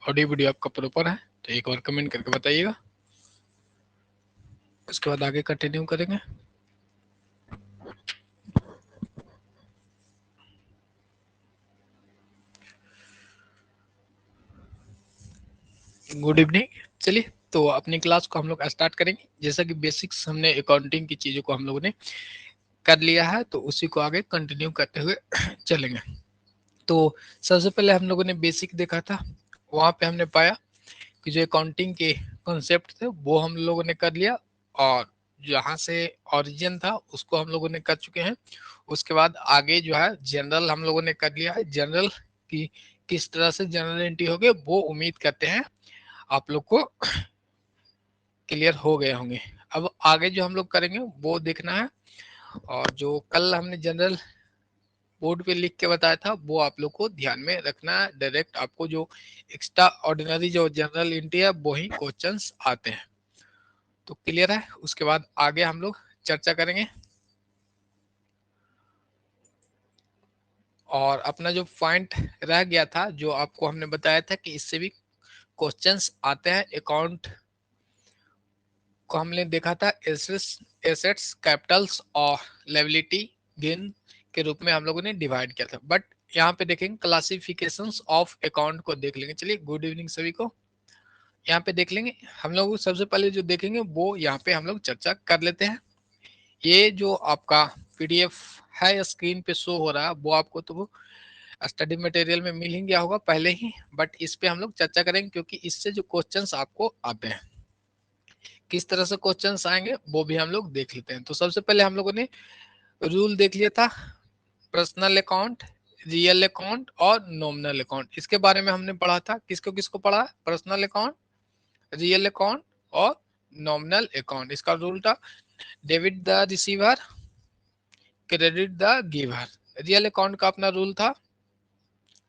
Audio video आपका proper है तो एक बार कमेंट करके बताइएगा, उसके बाद आगे कंटिन्यू करेंगे। Good evening. चलिए तो अपनी क्लास को हम लोग स्टार्ट करेंगे। जैसा कि बेसिक्स हमने अकाउंटिंग की चीज़ों को हम लोगों ने कर लिया है तो उसी को आगे कंटिन्यू करते हुए चलेंगे। तो सबसे पहले हम लोगों ने बेसिक देखा था, वहाँ पे हमने पाया कि जो अकाउंटिंग के कॉन्सेप्ट थे वो हम लोगों ने कर लिया, और जहाँ से ओरिजिन था उसको हम लोगों ने कर चुके हैं। उसके बाद आगे जो है जनरल हम लोगों ने कर लिया है। जनरल की किस तरह से जनरल एंट्री हो गए वो उम्मीद करते हैं आप लोग को क्लियर हो गए होंगे। अब आगे जो हम लोग करेंगे वो देखना है, और जो कल हमने जनरल बोर्ड पे लिख के बताया था वो आप लोग को ध्यान में रखना है। डायरेक्ट आपको जो एक्स्ट्रा ऑर्डिनरी जो जनरल एंट्री है वो ही क्वेश्चंस आते हैं। तो क्लियर है, उसके बाद आगे हम लोग चर्चा करेंगे। और अपना जो पॉइंट रह गया था जो आपको हमने बताया था कि इससे भी क्वेश्चंस आते हैं। अकाउंट को हमने देखा था एसेट्स, कैपिटल्स और लायबिलिटी गेन के रूप में हम लोगों ने डिवाइड किया था। बट यहाँ पे देखेंगे क्लासिफिकेशंस ऑफ अकाउंट को देख लेंगे। चलिए गुड इवनिंग सभी को। यहाँ पे देख लेंगे हम लोग, सबसे पहले जो देखेंगे वो यहाँ पे हम लोग चर्चा कर लेते हैं। ये जो आपका पीडीएफ है स्क्रीन पे शो हो रहा है वो आपको तो स्टडी मटेरियल में मिल ही गया होगा पहले ही, बट इस पे हम लोग चर्चा करेंगे क्योंकि इससे जो क्वेश्चंस आपको आते हैं, किस तरह से क्वेश्चंस आएंगे वो भी हम लोग देख लेते हैं। तो सबसे पहले हम लोगों ने रूल देख लिया था, पर्सनल अकाउंट, रियल अकाउंट और नॉमिनल अकाउंट। इसके बारे में हमने पढ़ा था। किसको किसको पढ़ा? पर्सनल अकाउंट, रियल अकाउंट और नॉमिनल अकाउंट। इसका रूल था debit the receiver, credit the giver. Real account का अपना रूल था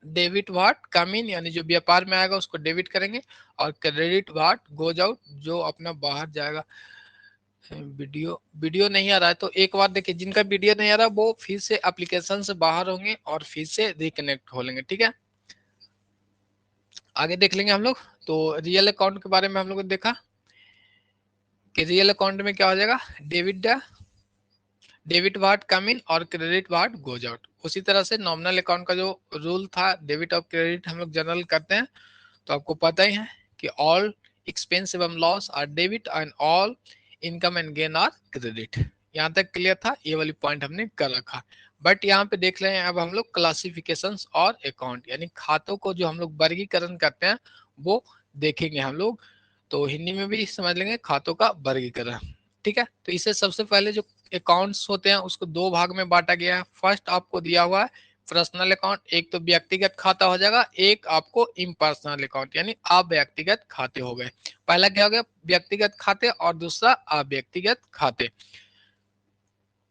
डेबिट व्हाट कम इन, यानी जो व्यापार में आएगा उसको डेबिट करेंगे, और क्रेडिट व्हाट गोज आउट, जो अपना बाहर जाएगा। वीडियो वीडियो नहीं आ रहा है तो एक बार देखिए, जिनका वीडियो नहीं आ रहा वो फिर से एप्लीकेशन से बाहर होंगे और फिर से रिकनेक्ट हो लेंगे, ठीक है। आगे देख लेंगे हम लोग। तो रियल अकाउंट के बारे में हम लोग ने देखा कि रियल अकाउंट में क्या हो जाएगा, डेबिट वार्ड कम इन और क्रेडिट वार्ड गोज आउट। उसी तरह से नॉमिनल अकाउंट का जो रूल था, डेबिट और क्रेडिट हम लोग जनरल करते हैं तो आपको पता ही है कि ऑल एक्सपेंस एवं loss are debit and all income and gain are credit. यहाँ तक क्लियर था, ये वाली पॉइंट हमने कर रखा। बट यहाँ पे देख रहे हैं अब हम लोग क्लासिफिकेशंस और अकाउंट, यानी खातों को जो हम लोग वर्गीकरण करते हैं वो देखेंगे हम लोग। तो हिंदी में भी समझ लेंगे खातों का वर्गीकरण, ठीक है। तो इसे सबसे पहले जो अकाउंट्स होते हैं उसको दो भाग में बांटा गया है। फर्स्ट आपको दिया हुआ है पर्सनल अकाउंट, एक तो व्यक्तिगत खाता हो जाएगा, एक आपको इम्पर्सनल अकाउंट यानी अव्यक्तिगत खाते हो गए। पहला क्या हो गया, व्यक्तिगत खाते, और दूसरा अव्यक्तिगत खाते।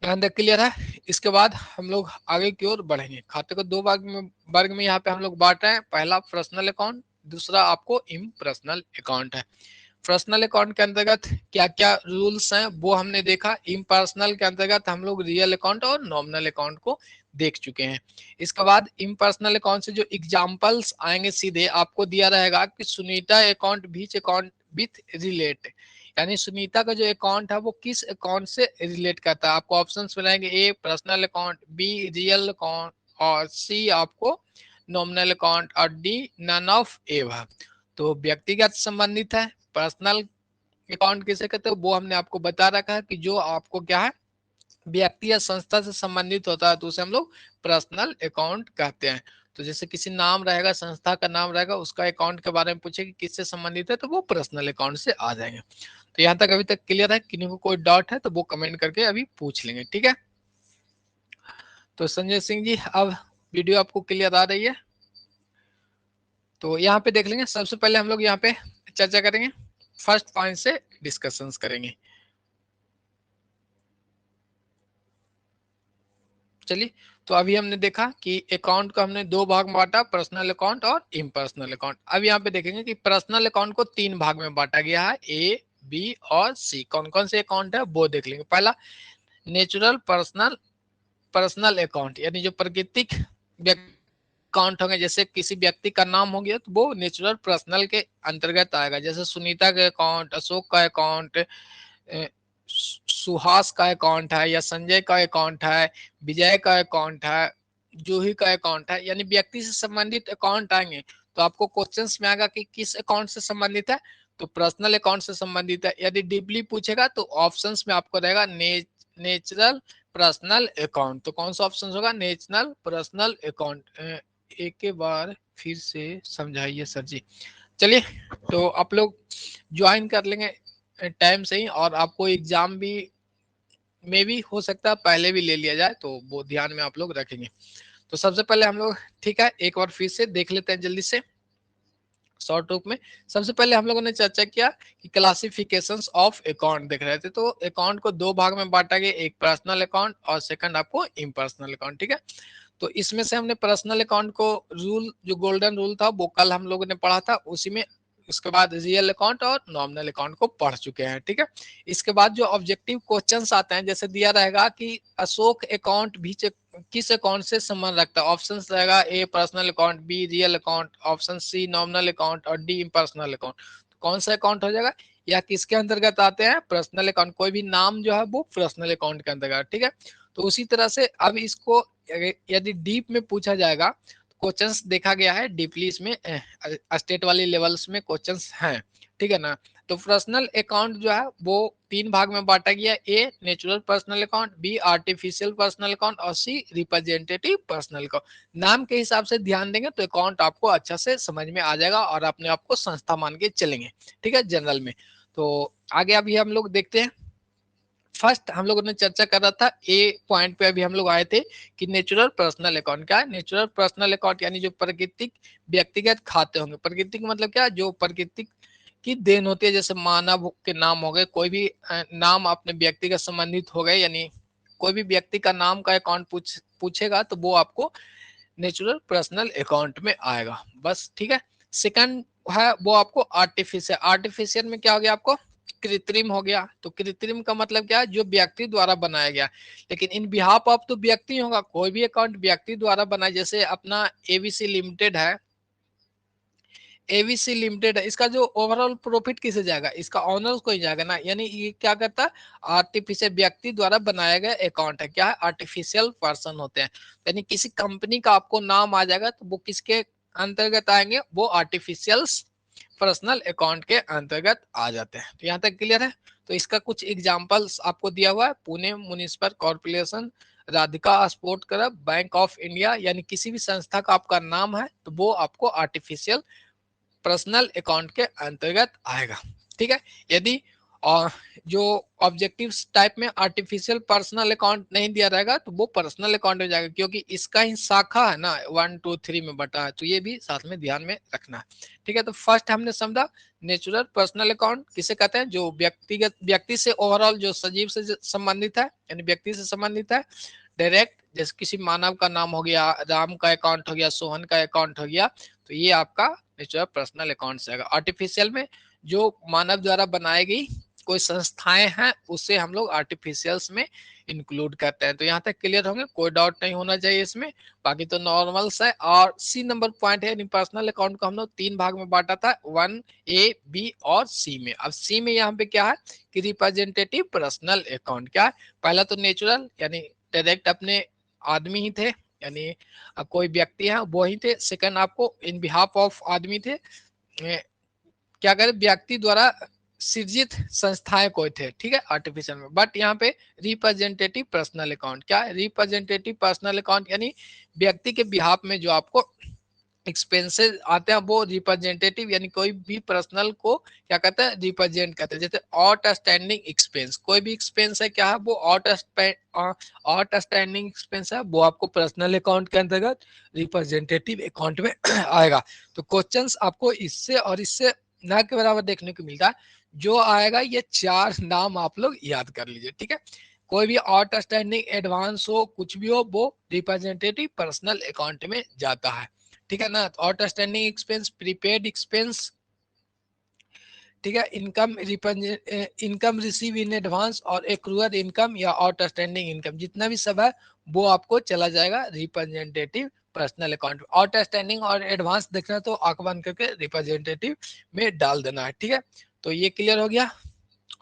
ध्यान तक क्लियर है। इसके बाद हम लोग आगे की ओर बढ़ेंगे। खाते को दो वर्ग में यहाँ पे हम लोग बांट रहे हैं। पहला पर्सनल अकाउंट, दूसरा आपको इम्पर्सनल अकाउंट है। पर्सनल अकाउंट के अंतर्गत क्या क्या रूल्स हैं वो हमने देखा। इम्पर्सनल के अंतर्गत हम लोग रियल अकाउंट और नॉमिनल अकाउंट को देख चुके हैं। इसके बाद इम्पर्सनल अकाउंट से जो एग्जांपल्स आएंगे सीधे आपको दिया रहेगा कि Sunita account beach account with relate, यानी सुनीता का जो अकाउंट है वो किस अकाउंट से रिलेट करता है। आपको ऑप्शंस मिलेंगे, ए personal account, B real account, और सी आपको नॉमिनल अकाउंट, और डी नन ऑफ एव। तो व्यक्तिगत संबंधित है। पर्सनल अकाउंट किसे कहते हैं वो हमने आपको बता रखा है कि जो आपको क्या है व्यक्ति या संस्था से संबंधित होता है तो उसे हम लोग पर्सनल अकाउंट कहते हैं। तो जैसे किसी नाम रहेगा, संस्था का नाम रहेगा, उसका अकाउंट के बारे में पूछे कि किससे संबंधित है तो वो पर्सनल अकाउंट से आ जाएंगे। तो यहाँ तक अभी तक क्लियर है? किन्हीं को कोई डाउट है तो वो कमेंट करके अभी पूछ लेंगे, ठीक है। तो संजय सिंह जी, अब वीडियो आपको क्लियर आ रही है? तो यहाँ पे देख लेंगे। सबसे पहले हम लोग यहाँ पे चर्चा करेंगे, फर्स्ट पॉइंट से डिस्कशंस करेंगे। चलिए, तो अभी हमने देखा कि अकाउंट को हमने दो भाग में बांटा, पर्सनल अकाउंट और इम्पर्सनल अकाउंट। अब यहाँ पे देखेंगे कि पर्सनल अकाउंट को तीन भाग में बांटा गया है, ए, बी और सी। कौन कौन से अकाउंट है वो देख लेंगे। पहला नेचुरल पर्सनल पर्सनल अकाउंट, यानी जो प्राकृतिक अकाउंट अकाउंट होंगे, जैसे किसी व्यक्ति का नाम हो गया तो वो नेचुरल पर्सनल के अंतर्गत आएगा, जैसे सुनीता का अकाउंट, अशोक का अकाउंट, सुहास का अकाउंट है, या संजय का अकाउंट है, विजय का अकाउंट है, जूही का अकाउंट है, यानी व्यक्ति से संबंधित अकाउंट आएंगे। तो आपको क्वेश्चंस में आएगा कि किस अकाउंट से संबंधित है, तो पर्सनल अकाउंट से संबंधित है। यदि डीपली पूछेगा तो ऑप्शंस में आपको रहेगा नेचुरल पर्सनल अकाउंट। तो कौन सा ऑप्शन होगा, नेचुरल पर्सनल अकाउंट। एक के बार फिर से समझाइए सर जी। चलिए, तो आप लोग ज्वाइन कर लेंगे टाइम से ही, और आपको एग्जाम भी में भी हो सकता है पहले भी ले लिया जाए, तो वो ध्यान में आप लोग रखेंगे। तो सबसे पहले हम लोग, ठीक है, एक बार फिर से देख लेते हैं जल्दी से शॉर्ट रूप में। सबसे पहले हम लोगों ने चर्चा किया कि क्लासिफिकेशंस ऑफ अकाउंट देख रहे थे। तो अकाउंट को दो भाग में बांटा गया, एक पर्सनल अकाउंट और सेकंड आपको इम्पर्सनल अकाउंट, ठीक है। तो इसमें से हमने पर्सनल अकाउंट को रूल, जो गोल्डन रूल था वो कल हम लोगों ने पढ़ा था, उसी में उसके बाद रियल अकाउंट और नॉमिनल अकाउंट को पढ़ चुके हैं, ठीक है। इसके बाद जो ऑब्जेक्टिव क्वेश्चंस आते हैं, जैसे दिया रहेगा कि अशोक अकाउंट भी किस अकाउंट से संबंध रखता है, ऑप्शन रहेगा A personal account, B real account, option C nominal account और डी इम्पर्सनल अकाउंट। कौन सा अकाउंट हो जाएगा, या किसके अंतर्गत आते हैं, पर्सनल अकाउंट। कोई भी नाम जो है वो पर्सनल अकाउंट के अंतर्गत, ठीक है। तो उसी तरह से अब इसको यदि डीप में पूछा जाएगा, क्वेश्चंस देखा गया है डीपली, इसमें स्टेट वाली लेवल्स में क्वेश्चंस हैं, ठीक है ना। तो पर्सनल अकाउंट जो है वो तीन भाग में बांटा गया, A natural personal account, B artificial personal account और सी रिप्रेजेंटेटिव पर्सनल अकाउंट। नाम के हिसाब से ध्यान देंगे तो अकाउंट आपको अच्छा से समझ में आ जाएगा और अपने आप को संस्था मान के चलेंगे, ठीक है, जनरल में। तो आगे अभी हम लोग देखते हैं। फर्स्ट हम लोगों ने चर्चा कर रहा था, ए पॉइंट पे अभी हम लोग आए थे कि नेचुरल पर्सनल अकाउंट क्या है। नेचुरल पर्सनल अकाउंट यानी जो प्राकृतिक व्यक्तिगत खाते होंगे। प्राकृतिक मतलब क्या, जो प्राकृतिक की देन होती है, जैसे मानव के नाम हो गए, कोई भी नाम अपने व्यक्तिगत संबंधित हो गए, यानी कोई भी व्यक्ति का नाम का अकाउंट पूछेगा तो वो आपको नेचुरल पर्सनल अकाउंट में आएगा, बस, ठीक है। सेकंड है वो आपको आर्टिफिशियल। आर्टिफिशियल में क्या हो गया आपको, कृत्रिम हो गया। तो कृत्रिम का मतलब क्या है, जो व्यक्ति द्वारा बनाया गया, लेकिन इन बिहाफ ऑफ तो व्यक्ति होगा, कोई भी अकाउंट व्यक्ति द्वारा बनाया, जैसे अपना एबीसी लिमिटेड है, एबीसी लिमिटेड है, इसका जो ओवरऑल प्रॉफिट किसे जाएगा, इसका ऑनर्स को ही जाएगा ना, यानी ये क्या करता है, आर्टिफिशियल व्यक्ति द्वारा बनाया गया अकाउंट है, क्या है, आर्टिफिशियल पर्सन होते हैं। यानी किसी कंपनी का आपको नाम आ जाएगा तो वो किसके अंतर्गत आएंगे, वो आर्टिफिशियल पर्सनल अकाउंट के अंतर्गत आ जाते हैं। तो यहाँ तक क्लियर है। तो इसका कुछ एग्जांपल्स आपको दिया हुआ है, Pune municipal corporation, Radhika sport club, bank of India, यानी किसी भी संस्था का आपका नाम है तो वो आपको आर्टिफिशियल पर्सनल अकाउंट के अंतर्गत आएगा, ठीक है। यदि जो ऑब्जेक्टिव टाइप में आर्टिफिशियल पर्सनल अकाउंट नहीं दिया रहेगा तो वो पर्सनल अकाउंट हो जाएगा, क्योंकि इसका ही शाखा है ना, 1 2 3 में बटा है, तो ये भी साथ में ध्यान में रखना है, ठीक है। तो फर्स्ट हमने समझा नेचुरल पर्सनल अकाउंट किसे कहते हैं, जो व्यक्तिगत व्यक्ति से ओवरऑल जो सजीव से संबंधित है, यानी व्यक्ति से संबंधित है डायरेक्ट, जैसे किसी मानव का नाम हो गया, राम का अकाउंट हो गया, सोहन का अकाउंट हो गया, तो ये आपका नेचुरल पर्सनल अकाउंट से आएगा। आर्टिफिशियल में जो मानव द्वारा बनाई गई कोई संस्थाएं हैं उसे हम लोग आर्टिफिशियल्स में इंक्लूड करते हैं। तो यहाँ तक क्लियर होंगे, कोई डाउट नहीं होना चाहिए इसमें, बाकी तो नॉर्मल है। और सी नंबर पॉइंट है, पर्सनल अकाउंट को हम लोग तीन भाग में बांटा था, 1 ए बी और सी में। अब सी में यहाँ पे क्या है कि रिप्रेजेंटेटिव पर्सनल अकाउंट क्या है, पहला तो नेचुरल यानी डायरेक्ट अपने आदमी ही थे, यानी कोई व्यक्ति है वो ही थे। सेकंड आपको इन बिहाफ ऑफ आदमी थे, क्या करें, व्यक्ति द्वारा सृजित संस्थाएं कोई थे, ठीक है, आर्टिफिशियल में। बट यहाँ पे रिप्रेजेंटेटिव पर्सनल अकाउंट क्या है, रिप्रेजेंटेटिव पर्सनल अकाउंट यानी व्यक्ति के बिहाफ में जो आपको एक्सपेंसेस आते हैं वो रिप्रेजेंटेटिव, यानी कोई भी पर्सनल को क्या कहते हैं, रिप्रेजेंट करते हैं। जैसे आउटस्टैंडिंग एक्सपेंस, कोई भी एक्सपेंस है क्या है, वो आउटस्टैंडिंग एक्सपेंस है, वो आपको पर्सनल अकाउंट के अंतर्गत रिप्रेजेंटेटिव अकाउंट में आएगा। तो क्वेश्चंस आपको इससे और इससे ना के बराबर देखने को मिलता है। जो आएगा ये चार नाम आप लोग याद कर लीजिए, ठीक है। कोई भी आउटस्टैंडिंग एडवांस हो, कुछ भी हो, वो रिप्रेजेंटेटिव पर्सनल अकाउंट में जाता है, ठीक है ना। आउटस्टैंडिंग एक्सपेंस, प्रीपेड एक्सपेंस, ठीक है, इनकम रिसीव इन एडवांस और एक्रूअल इनकम या आउटस्टैंडिंग इनकम, जितना भी सब है वो आपको चला जाएगा रिप्रेजेंटेटिव पर्सनल अकाउंट में। आउटस्टैंडिंग और एडवांस देखना है तो आंख बंद करके रिप्रेजेंटेटिव में डाल देना है, ठीक है। तो ये क्लियर हो गया।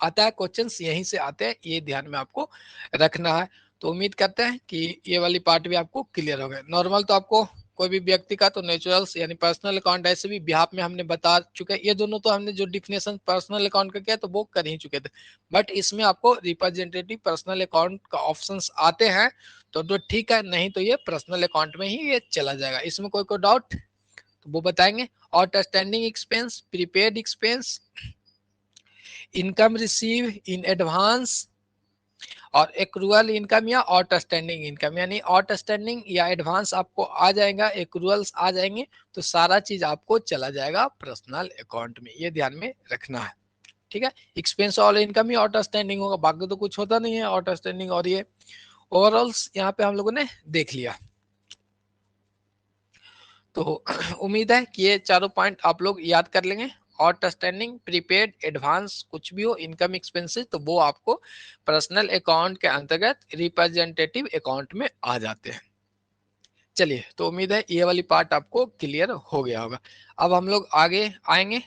आता है क्वेश्चंस यहीं से आते हैं, ये ध्यान में आपको रखना है। तो उम्मीद करते हैं कि ये वाली पार्ट भी आपको क्लियर हो गया। नॉर्मल तो आपको कोई भी व्यक्ति का तो नेचुरल्स यानी पर्सनल अकाउंट ऐसे भी बिहाफ में हमने बता चुके हैं। ये दोनों तो हमने जो डिफिनेशन पर्सनल अकाउंट का किया तो वो कर ही चुके थे, बट इसमें आपको रिप्रेजेंटेटिव पर्सनल अकाउंट का ऑप्शंस आते हैं तो ठीक है, नहीं तो ये पर्सनल अकाउंट में ही ये चला जाएगा। इसमें कोई डाउट तो वो बताएंगे। Outstanding expense, prepaid expense, income receive in advance और एक्रूअल इनकम या आउटस्टैंडिंग इनकम, यानी आउटस्टैंडिंग या एडवांस आपको आ जाएगा, एक्रूअल्स आ जाएंगे, तो सारा चीज आपको चला जाएगा पर्सनल अकाउंट में। ये ध्यान में रखना है, ठीक है। एक्सपेंस और इनकम ही आउटस्टैंडिंग होगा, बाकी तो कुछ होता नहीं है आउटस्टैंडिंग। और ये ओवरऑल्स यहाँ पे हम लोगों ने देख लिया। तो उम्मीद है कि ये चारों पॉइंट आप लोग याद कर लेंगे। आउटस्टैंडिंग, प्रीपेड, एडवांस कुछ भी हो, इनकम एक्सपेंसेस, तो वो आपको पर्सनल अकाउंट के अंतर्गत रिप्रेजेंटेटिव अकाउंट में आ जाते हैं। चलिए, तो उम्मीद है ये वाली पार्ट आपको क्लियर हो गया होगा। अब हम लोग आगे आएंगे,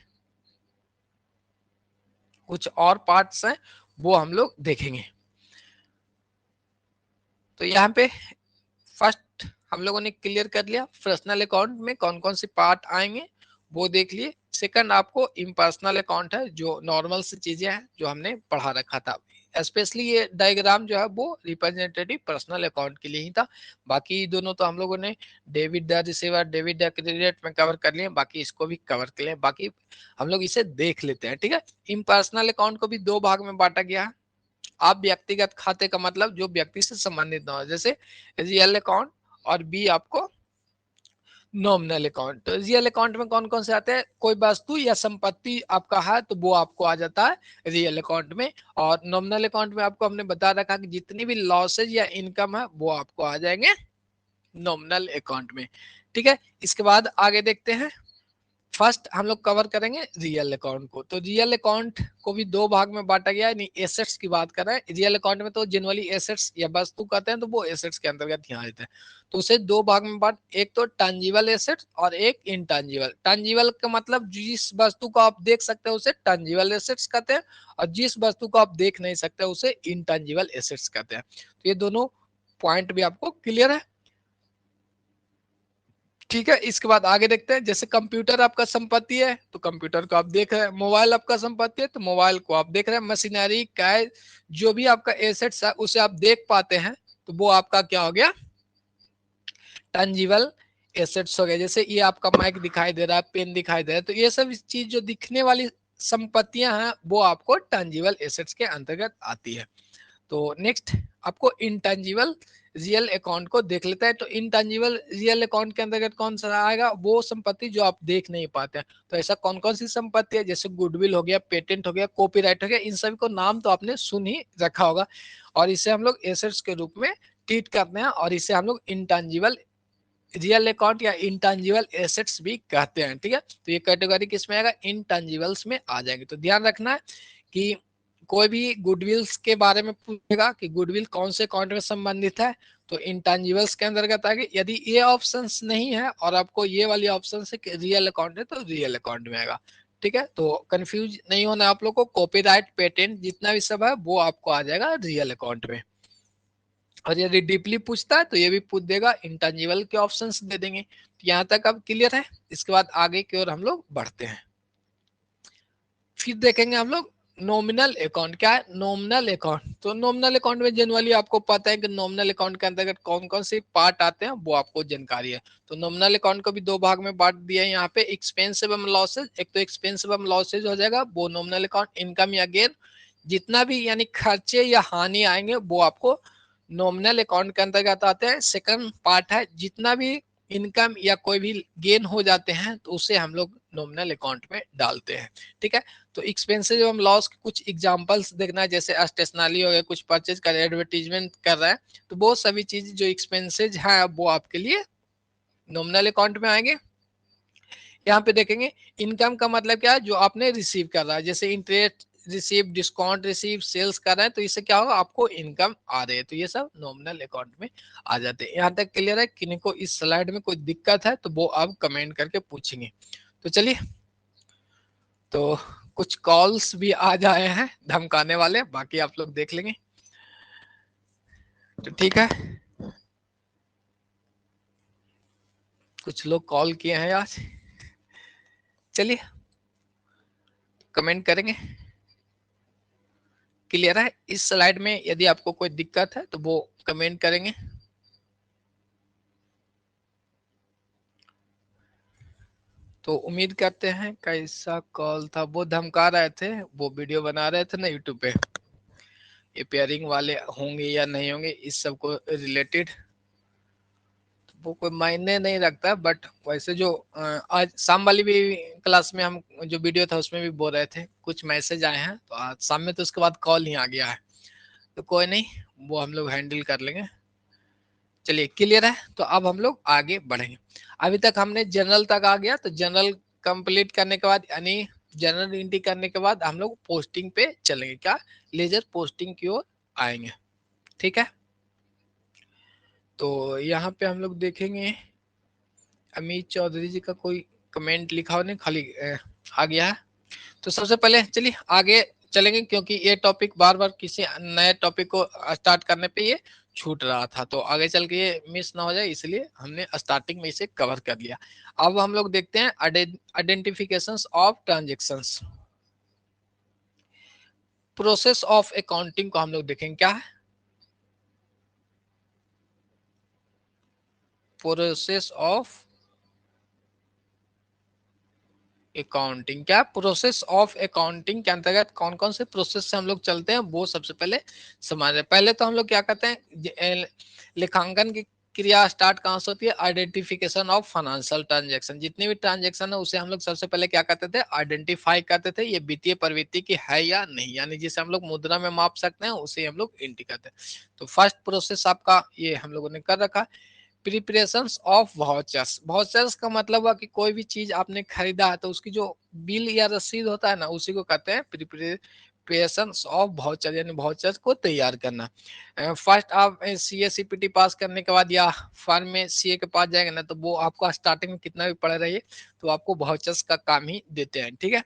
कुछ और पार्ट्स हैं वो हम लोग देखेंगे। तो यहाँ पे फर्स्ट हम लोगों ने क्लियर कर लिया पर्सनल अकाउंट में कौन कौन से पार्ट आएंगे, वो देख लिए। सेकंड आपको इम्पर्सनल अकाउंट है, जो नॉर्मल सी चीजें हैं जो हमने पढ़ा रखा था। स्पेशली ये डायग्राम जो है वो रिप्रेजेंटेटिव पर्सनल अकाउंट के लिए ही था। बाकी दोनों तो हम लोगों ने debit the receiver, debit the credit में कवर कर लिए, बाकी इसको भी कवर कर लिए। बाकी हम लोग इसे देख लेते हैं, ठीक है। इम्पर्सनल अकाउंट को भी दो भाग में बांटा गया है। आप व्यक्तिगत खाते का मतलब जो व्यक्ति से संबंधित ना हो, जैसे रियल अकाउंट, और बी आपको नॉमिनल अकाउंट। तो रियल अकाउंट में कौन कौन से आते हैं, कोई वस्तु या संपत्ति आपका है तो वो आपको आ जाता है रियल अकाउंट में। और नॉमिनल अकाउंट में आपको हमने बता रखा कि जितनी भी लॉसेज या इनकम है वो आपको आ जाएंगे नॉमिनल अकाउंट में, ठीक है। इसके बाद आगे देखते हैं। फर्स्ट हम लोग कवर करेंगे रियल अकाउंट को। तो रियल अकाउंट को भी दो भाग में बांटा गया है, एसेट्स की बात कर रहे हैं। रियल अकाउंट में तो जनरली एसेट्स या वस्तु कहते हैं, तो वो एसेट्स के अंतर्गत यहाँ आते हैं। तो उसे दो भाग में बांट, एक तो टैंजिबल एसेट्स और एक इनटैंजिबल। टैंजिबल का मतलब जिस वस्तु को आप देख सकते हैं उसे टैंजिबल एसेट्स कहते हैं, और जिस वस्तु को आप देख नहीं सकते उसे इनटैंजिबल एसेट्स कहते हैं। तो ये दोनों पॉइंट भी आपको क्लियर है, ठीक है। इसके बाद आगे देखते हैं। जैसे कंप्यूटर आपका संपत्ति है तो कंप्यूटर को आप देख रहे हैं, मोबाइल आपका संपत्ति है तो मोबाइल को आप देख रहे हैं, मशीनरी का जो भी आपका एसेट्स है उसे आप देख पाते हैं, तो वो आपका क्या हो गया, टैंजिबल एसेट्स हो गया। जैसे ये आपका माइक दिखाई दे रहा है, पेन दिखाई दे रहा है, तो ये सब चीज जो दिखने वाली संपत्तियां हैं वो आपको टैंजिबल एसेट्स के अंतर्गत आती है। तो नेक्स्ट आपको इंटेंजिबल रियल अकाउंट को देख लेते हैं। तो इंटेंजिबल रियल अकाउंट के अंतर्गत कौन सा आएगा, वो संपत्ति जो आप देख नहीं पाते हैं। तो ऐसा कौन कौन सी संपत्ति है, जैसे गुडविल हो गया, पेटेंट हो गया, कॉपीराइट हो गया, इन सभी को नाम तो आपने सुन ही रखा होगा, और इसे हम लोग एसेट्स के रूप में ट्रीट करते हैं, और इसे हम लोग इंटेंजिबल रियल अकाउंट या इंटेंजिबल एसेट्स भी कहते हैं, ठीक है। तो ये कैटेगरी किस में आएगा, इंटेंजिबल्स में आ जाएंगे। तो ध्यान रखना है कि कोई भी गुडविल्स के बारे में पूछेगा कि गुडविल कौन से अकाउंट में संबंधित है, तो इंटेंजिबल्स के अंतर्गत आएगा। यदि ये ऑप्शंस नहीं है और आपको ये वाली ऑप्शन से रियल अकाउंट है तो रियल अकाउंट में आएगा, ठीक है। तो कंफ्यूज नहीं होना आप लोग को, कॉपीराइट, पेटेंट जितना भी सब है वो आपको आ जाएगा रियल अकाउंट में। और यदि डीपली पूछता है तो ये भी पूछ देगा, इंटेंजिबल के ऑप्शंस दे देंगे। तो यहाँ तक अब क्लियर है। इसके बाद आगे की ओर हम लोग बढ़ते हैं। फिर देखेंगे हम लोग नॉमिनल अकाउंट। क्या है नॉमिनल अकाउंट, तो नॉमिनल अकाउंट में जनरली आपको पता है कि नॉमिनल अकाउंट के अंतर्गत कौन कौन से पार्ट आते हैं वो आपको जानकारी है। तो नॉमिनल अकाउंट को भी दो भाग में बांट दिया है यहाँ पे, एक्सपेंसिव एवं लॉसेज। एक तो एक्सपेंसिव एवं लॉसेज हो जाएगा वो नॉमिनल अकाउंट। इनकम या गेन, जितना भी यानी खर्चे या हानि आएंगे वो आपको नॉमिनल अकाउंट के अंतर्गत आते हैं। सेकंड पार्ट है जितना भी इनकम या कोई भी गेन हो जाते हैं तो उसे हम लोग नॉमिनल अकाउंट में डालते हैं, ठीक है। तो एक्सपेंसेस एवं लॉस के कुछ एग्जांपल्स देखना है, जैसे स्टेशनरी हो गया, कुछ परचेज कर, एडवर्टीजमेंट कर रहा है, तो वो सभी चीज जो एक्सपेंसेज है वो आपके लिए नॉमिनल अकाउंट में आएंगे। यहाँ पे देखेंगे इनकम का मतलब क्या है, जो आपने रिसीव कर रहा है, जैसे interest receive, discount receive, sales कर रहे हैं, तो इससे क्या होगा, आपको इनकम आ रही है, तो ये सब नॉमिनल अकाउंट में आ जाते हैं। यहाँ तक क्लियर है? किन्हीं को इस स्लाइड में कोई दिक्कत है तो वो आप कमेंट करके पूछेंगे। तो चलिए, तो कुछ कॉल्स भी आ जाए हैं धमकाने वाले, बाकी आप लोग देख लेंगे, तो ठीक है। कुछ लोग कॉल किए हैं आज, चलिए कमेंट करेंगे। क्लियर है? इस स्लाइड में यदि आपको कोई दिक्कत है तो वो कमेंट करेंगे। तो उम्मीद करते हैं। कैसा कॉल था? वो धमका रहे थे, वो वीडियो बना रहे थे ना यूट्यूब पे, ये पेयरिंग वाले होंगे या नहीं होंगे इस सब को रिलेटेड, वो कोई मायने नहीं रखता। बट वैसे जो आज शाम वाली भी क्लास में हम जो वीडियो था उसमें भी बोल रहे थे, कुछ मैसेज आए हैं तो आज शाम में, तो उसके बाद कॉल नहीं आ गया है, तो कोई नहीं, वो हम लोग हैंडल कर लेंगे। चलिए क्लियर है? तो अब हम लोग आगे बढ़ेंगे। अभी तक हमने जनरल तक आ गया, तो जनरल कंप्लीट करने के बाद, यानी जनरल एंट्री करने के बाद हम लोग पोस्टिंग पे चलेंगे, क्या लेजर पोस्टिंग की ओर आएंगे। ठीक है, तो यहाँ पे हम लोग देखेंगे अमित चौधरी जी का कोई कमेंट लिखा हो नहीं, खाली आ गया है। तो सबसे पहले चलिए आगे चलेंगे, क्योंकि ये टॉपिक बार बार किसी नए टॉपिक को स्टार्ट करने पे ये छूट रहा था, तो आगे चल के ये मिस ना हो जाए, इसलिए हमने स्टार्टिंग में इसे कवर कर लिया। अब हम लोग देखते हैं identifications of transactions. Process of accounting को हम लोग देखेंगे, क्या है प्रोसेस ऑफ अकाउंटिंग। क्या प्रोसेस ऑफ अकाउंटिंग के अंतर्गत कौन कौन से प्रोसेस से हम लोग चलते हैं वो सबसे पहले समझ रहे। पहले तो हम लोग क्या करते हैं, लेखांकन की क्रिया स्टार्ट कहाँ से होती है, आइडेंटिफिकेशन ऑफ फाइनेंशियल ट्रांजैक्शन। जितने भी ट्रांजैक्शन है उसे हम लोग सबसे पहले क्या करते थे, आइडेंटिफाई करते थे, ये वित्तीय प्रवृत्ति की है या नहीं, यानी जिसे हम लोग मुद्रा में माप सकते हैं उसे हम लोग एंट्री करते हैं। तो फर्स्ट प्रोसेस आपका ये हम लोगों ने कर रखा। Preparations of vouchers. वाउचर्स का मतलब हुआ कि कोई भी चीज आपने खरीदा है तो उसकी जो बिल या रसीद होता है ना, उसी को कहते हैं प्रिपरेशंस ऑफ वाउचर, यानी वाउचर्स को तैयार करना। फर्स्ट आप सीए सीपीटी पास करने के बाद या फर्म में सीए के पास जाएंगे ना, तो वो आपको स्टार्टिंग में कितना भी पढ़ रही तो आपको वाउचर्स का काम ही देते हैं। ठीक है,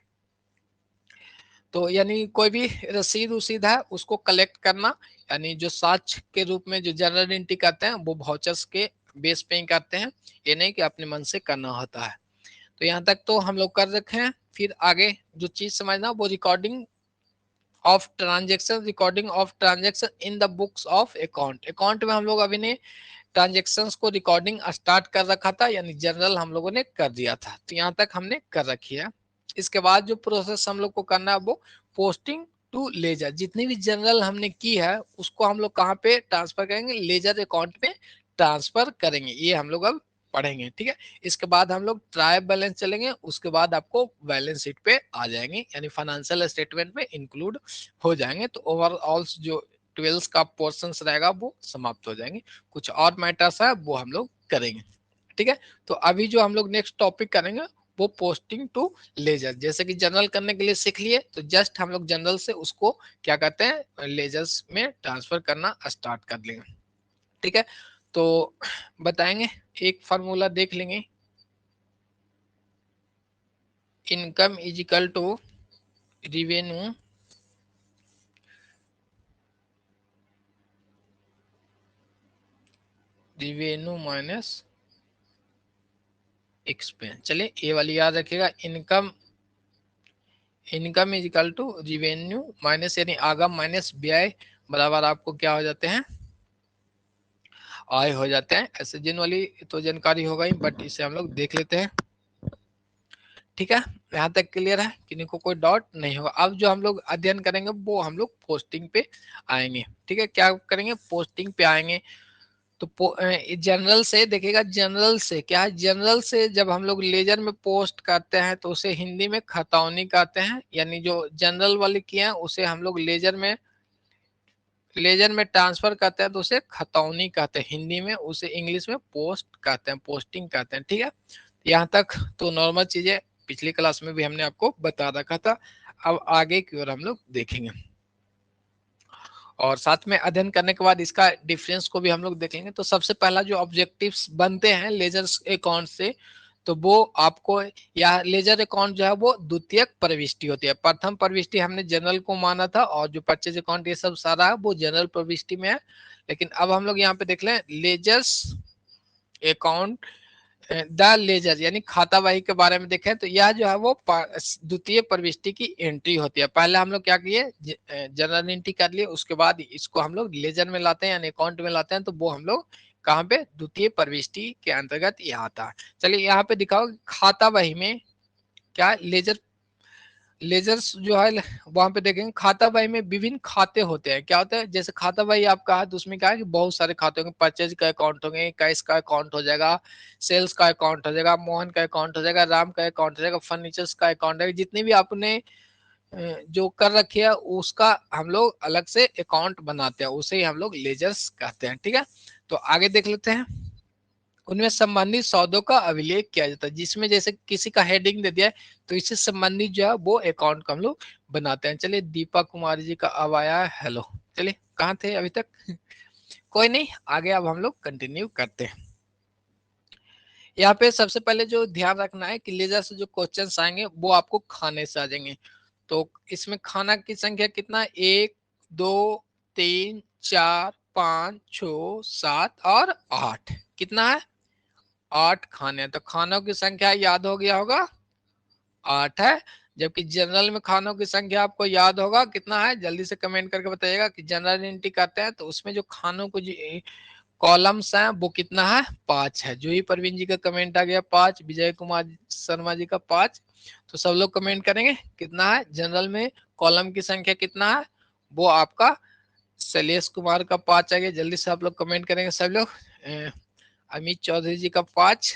तो यानी कोई भी रसीद उसीद है उसको कलेक्ट करना, यानी जो साक्ष्य के रूप में जो जनरल एंट्री करते हैं वो वाउचर्स के बेस पे ही करते हैं, ये नहीं कि अपने मन से करना होता है। तो यहाँ तक तो हम लोग कर रखे हैं। फिर आगे जो चीज समझना वो recording of transaction, recording of transaction in the books of account. Account में हम लोग अभी ने ट्रांजेक्शन्स को रिकॉर्डिंग स्टार्ट कर रखा था, यानी जनरल हम लोगों ने कर दिया था, तो यहाँ तक हमने कर रखी है। इसके बाद जो प्रोसेस हम लोग को करना है वो पोस्टिंग टू लेजर। जितनी भी जनरल हमने की है उसको हम लोग कहाँ पे ट्रांसफर करेंगे, लेजर अकाउंट में ट्रांसफर करेंगे, ये हम लोग अब पढ़ेंगे। ठीक है, इसके बाद हम लोग ट्रायल बैलेंस चलेंगे, उसके बाद आपको बैलेंस शीट पे आ जाएंगे, यानी फाइनेंशियल स्टेटमेंट में इंक्लूड हो जाएंगे। तो ओवरऑल जो 12 का पोर्शन रहेगा वो समाप्त हो जाएंगे। कुछ और मैटर्स है वो हम लोग करेंगे। ठीक है, तो अभी जो हम लोग नेक्स्ट टॉपिक करेंगे वो पोस्टिंग टू लेजर। जैसे कि जनरल करने के लिए सीख लिए, तो जस्ट हम लोग जनरल से उसको क्या कहते हैं, लेजर्स में ट्रांसफर करना स्टार्ट कर लेंगे। ठीक है, तो बताएंगे, एक फार्मूला देख लेंगे। Income is equal to revenue minus expense. चलिए ये वाली याद रखिएगा, income is equal to revenue minus, यानी आगम माइनस व्यय बराबर आपको क्या हो जाते हैं, आय हो जाते हैं। ऐसे जिन वाली तो जानकारी होगा ही, बट इसे हम लोग देख लेते हैं। ठीक है, यहाँ तक क्लियर है, किन्हीं को कोई डाउट नहीं होगा। अब जो हम लोग अध्ययन करेंगे वो हम लोग पोस्टिंग पे आएंगे। ठीक है, क्या करेंगे, पोस्टिंग पे आएंगे। तो जनरल से देखिएगा, जनरल से क्या है, जनरल से जब हम लोग लेजर में पोस्ट करते हैं तो उसे हिंदी में खतौनी कहते हैं, यानी जो जनरल वाले किए हैं उसे हम लोग लेजर में ट्रांसफर करते हैं तो उसे खतौनी कहते हैं हिंदी में, उसे इंग्लिश में पोस्ट कहते हैं, पोस्टिंग कहते हैं। ठीक है, यहाँ तक तो नॉर्मल चीजें पिछली क्लास में भी हमने आपको बता रखा था। अब आगे की ओर हम लोग देखेंगे और साथ में अध्ययन करने के बाद इसका डिफरेंस को भी हम लोग देखेंगे। तो सबसे पहला जो ऑब्जेक्टिव्स बनते हैं लेजर अकाउंट से, तो वो आपको, या लेजर अकाउंट जो है वो द्वितीयक प्रविष्टि होती है। प्रथम प्रविष्टि हमने जनरल को माना था और जो परचेज अकाउंट ये सब सारा है वो जनरल प्रविष्टि में है। लेकिन अब हम लोग यहाँ पे देख लें लेजर्स अकाउंट द लेजर यानी खाता बही के बारे में देखें तो यह जो है वो द्वितीय प्रविष्टि की एंट्री होती है। पहले हम लोग क्या किए, जनरल एंट्री कर लिए, उसके बाद इसको हम लोग लेजर में लाते हैं यानी अकाउंट में लाते हैं, तो वो हम लोग कहाँ पे, द्वितीय प्रविष्टि के अंतर्गत यह आता है। चलिए यहाँ पे दिखाओ खाता बही में क्या लेजर, लेजर्स जो है वहां पे देखेंगे खाता बही में विभिन्न खाते होते हैं। क्या होता है, जैसे खाता बही आपका है तो उसमें क्या है कि बहुत सारे खाते होंगे, परचेज का अकाउंट होंगे, कैश का अकाउंट हो जाएगा, सेल्स का अकाउंट हो जाएगा, मोहन का अकाउंट हो जाएगा, राम का अकाउंट हो जाएगा, फर्नीचर्स का अकाउंट है, जितने भी आपने जो कर रखी है उसका हम लोग अलग से अकाउंट बनाते हैं, उसे ही हम लोग लेजर्स कहते हैं। ठीक है, तो आगे देख लेते हैं। उनमें संबंधित सौदों का अभिलेख किया जाता है, जिसमें जैसे किसी का हेडिंग दे दिया है तो इससे संबंधित जो है वो अकाउंट को हम लोग बनाते हैं। चलिए दीपा कुमारी जी का अब आया है हेलो। चलिए कहाँ थे अभी तक कोई नहीं, आगे अब हम लोग कंटिन्यू करते हैं। यहाँ पे सबसे पहले जो ध्यान रखना है कि लेजर से जो क्वेश्चन आएंगे वो आपको खाने से आ जाएंगे। तो इसमें खाना की संख्या कितना है, 1 2 3 4 5 6 7 और 8, कितना है, 8 खाने हैं। तो खानों की संख्या याद हो गया होगा, 8 है। जबकि जनरल में खानों की संख्या आपको याद होगा कितना है, जल्दी से कमेंट करके बताइएगा कि जनरल एंट्री करते हैं तो उसमें जो खानों को कॉलम्स हैं वो कितना है, 5 है। जो ही परवीन जी का कमेंट आ गया 5, विजय कुमार शर्मा जी का 5, तो सब लोग कमेंट करेंगे कितना है, जनरल में कॉलम की संख्या कितना है, वो आपका शैलेश कुमार का 5 आ गया। जल्दी से आप लोग कमेंट करेंगे सब लोग। अमित चौधरी जी का 5।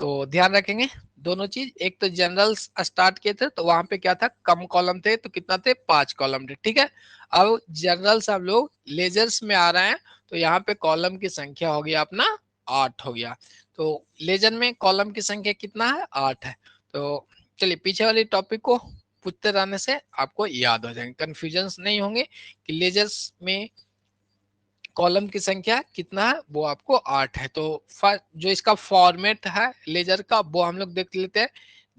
तो ध्यान रखेंगे दोनों चीज, एक तो जनरल स्टार्ट किए थे तो वहां पे क्या था, कम कॉलम थे, तो कितना थे, 5 कॉलम थे। ठीक है, अब जनरल से हम लोग लेजर्स में आ रहे हैं तो यहाँ पे कॉलम की संख्या हो गया अपना 8 हो गया। तो लेजर में कॉलम की संख्या कितना है, 8 है। तो चलिए पीछे वाले टॉपिक को पूछते रहने से आपको याद हो जाएंगे, कंफ्यूजन नहीं होंगे कि लेजर्स में कॉलम की संख्या कितना है, वो आपको 8 है। तो जो इसका फॉर्मेट है लेजर का वो हम लोग देख लेते हैं।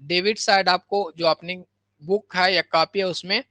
डेबिट साइड आपको जो अपनी बुक है या कॉपी है उसमें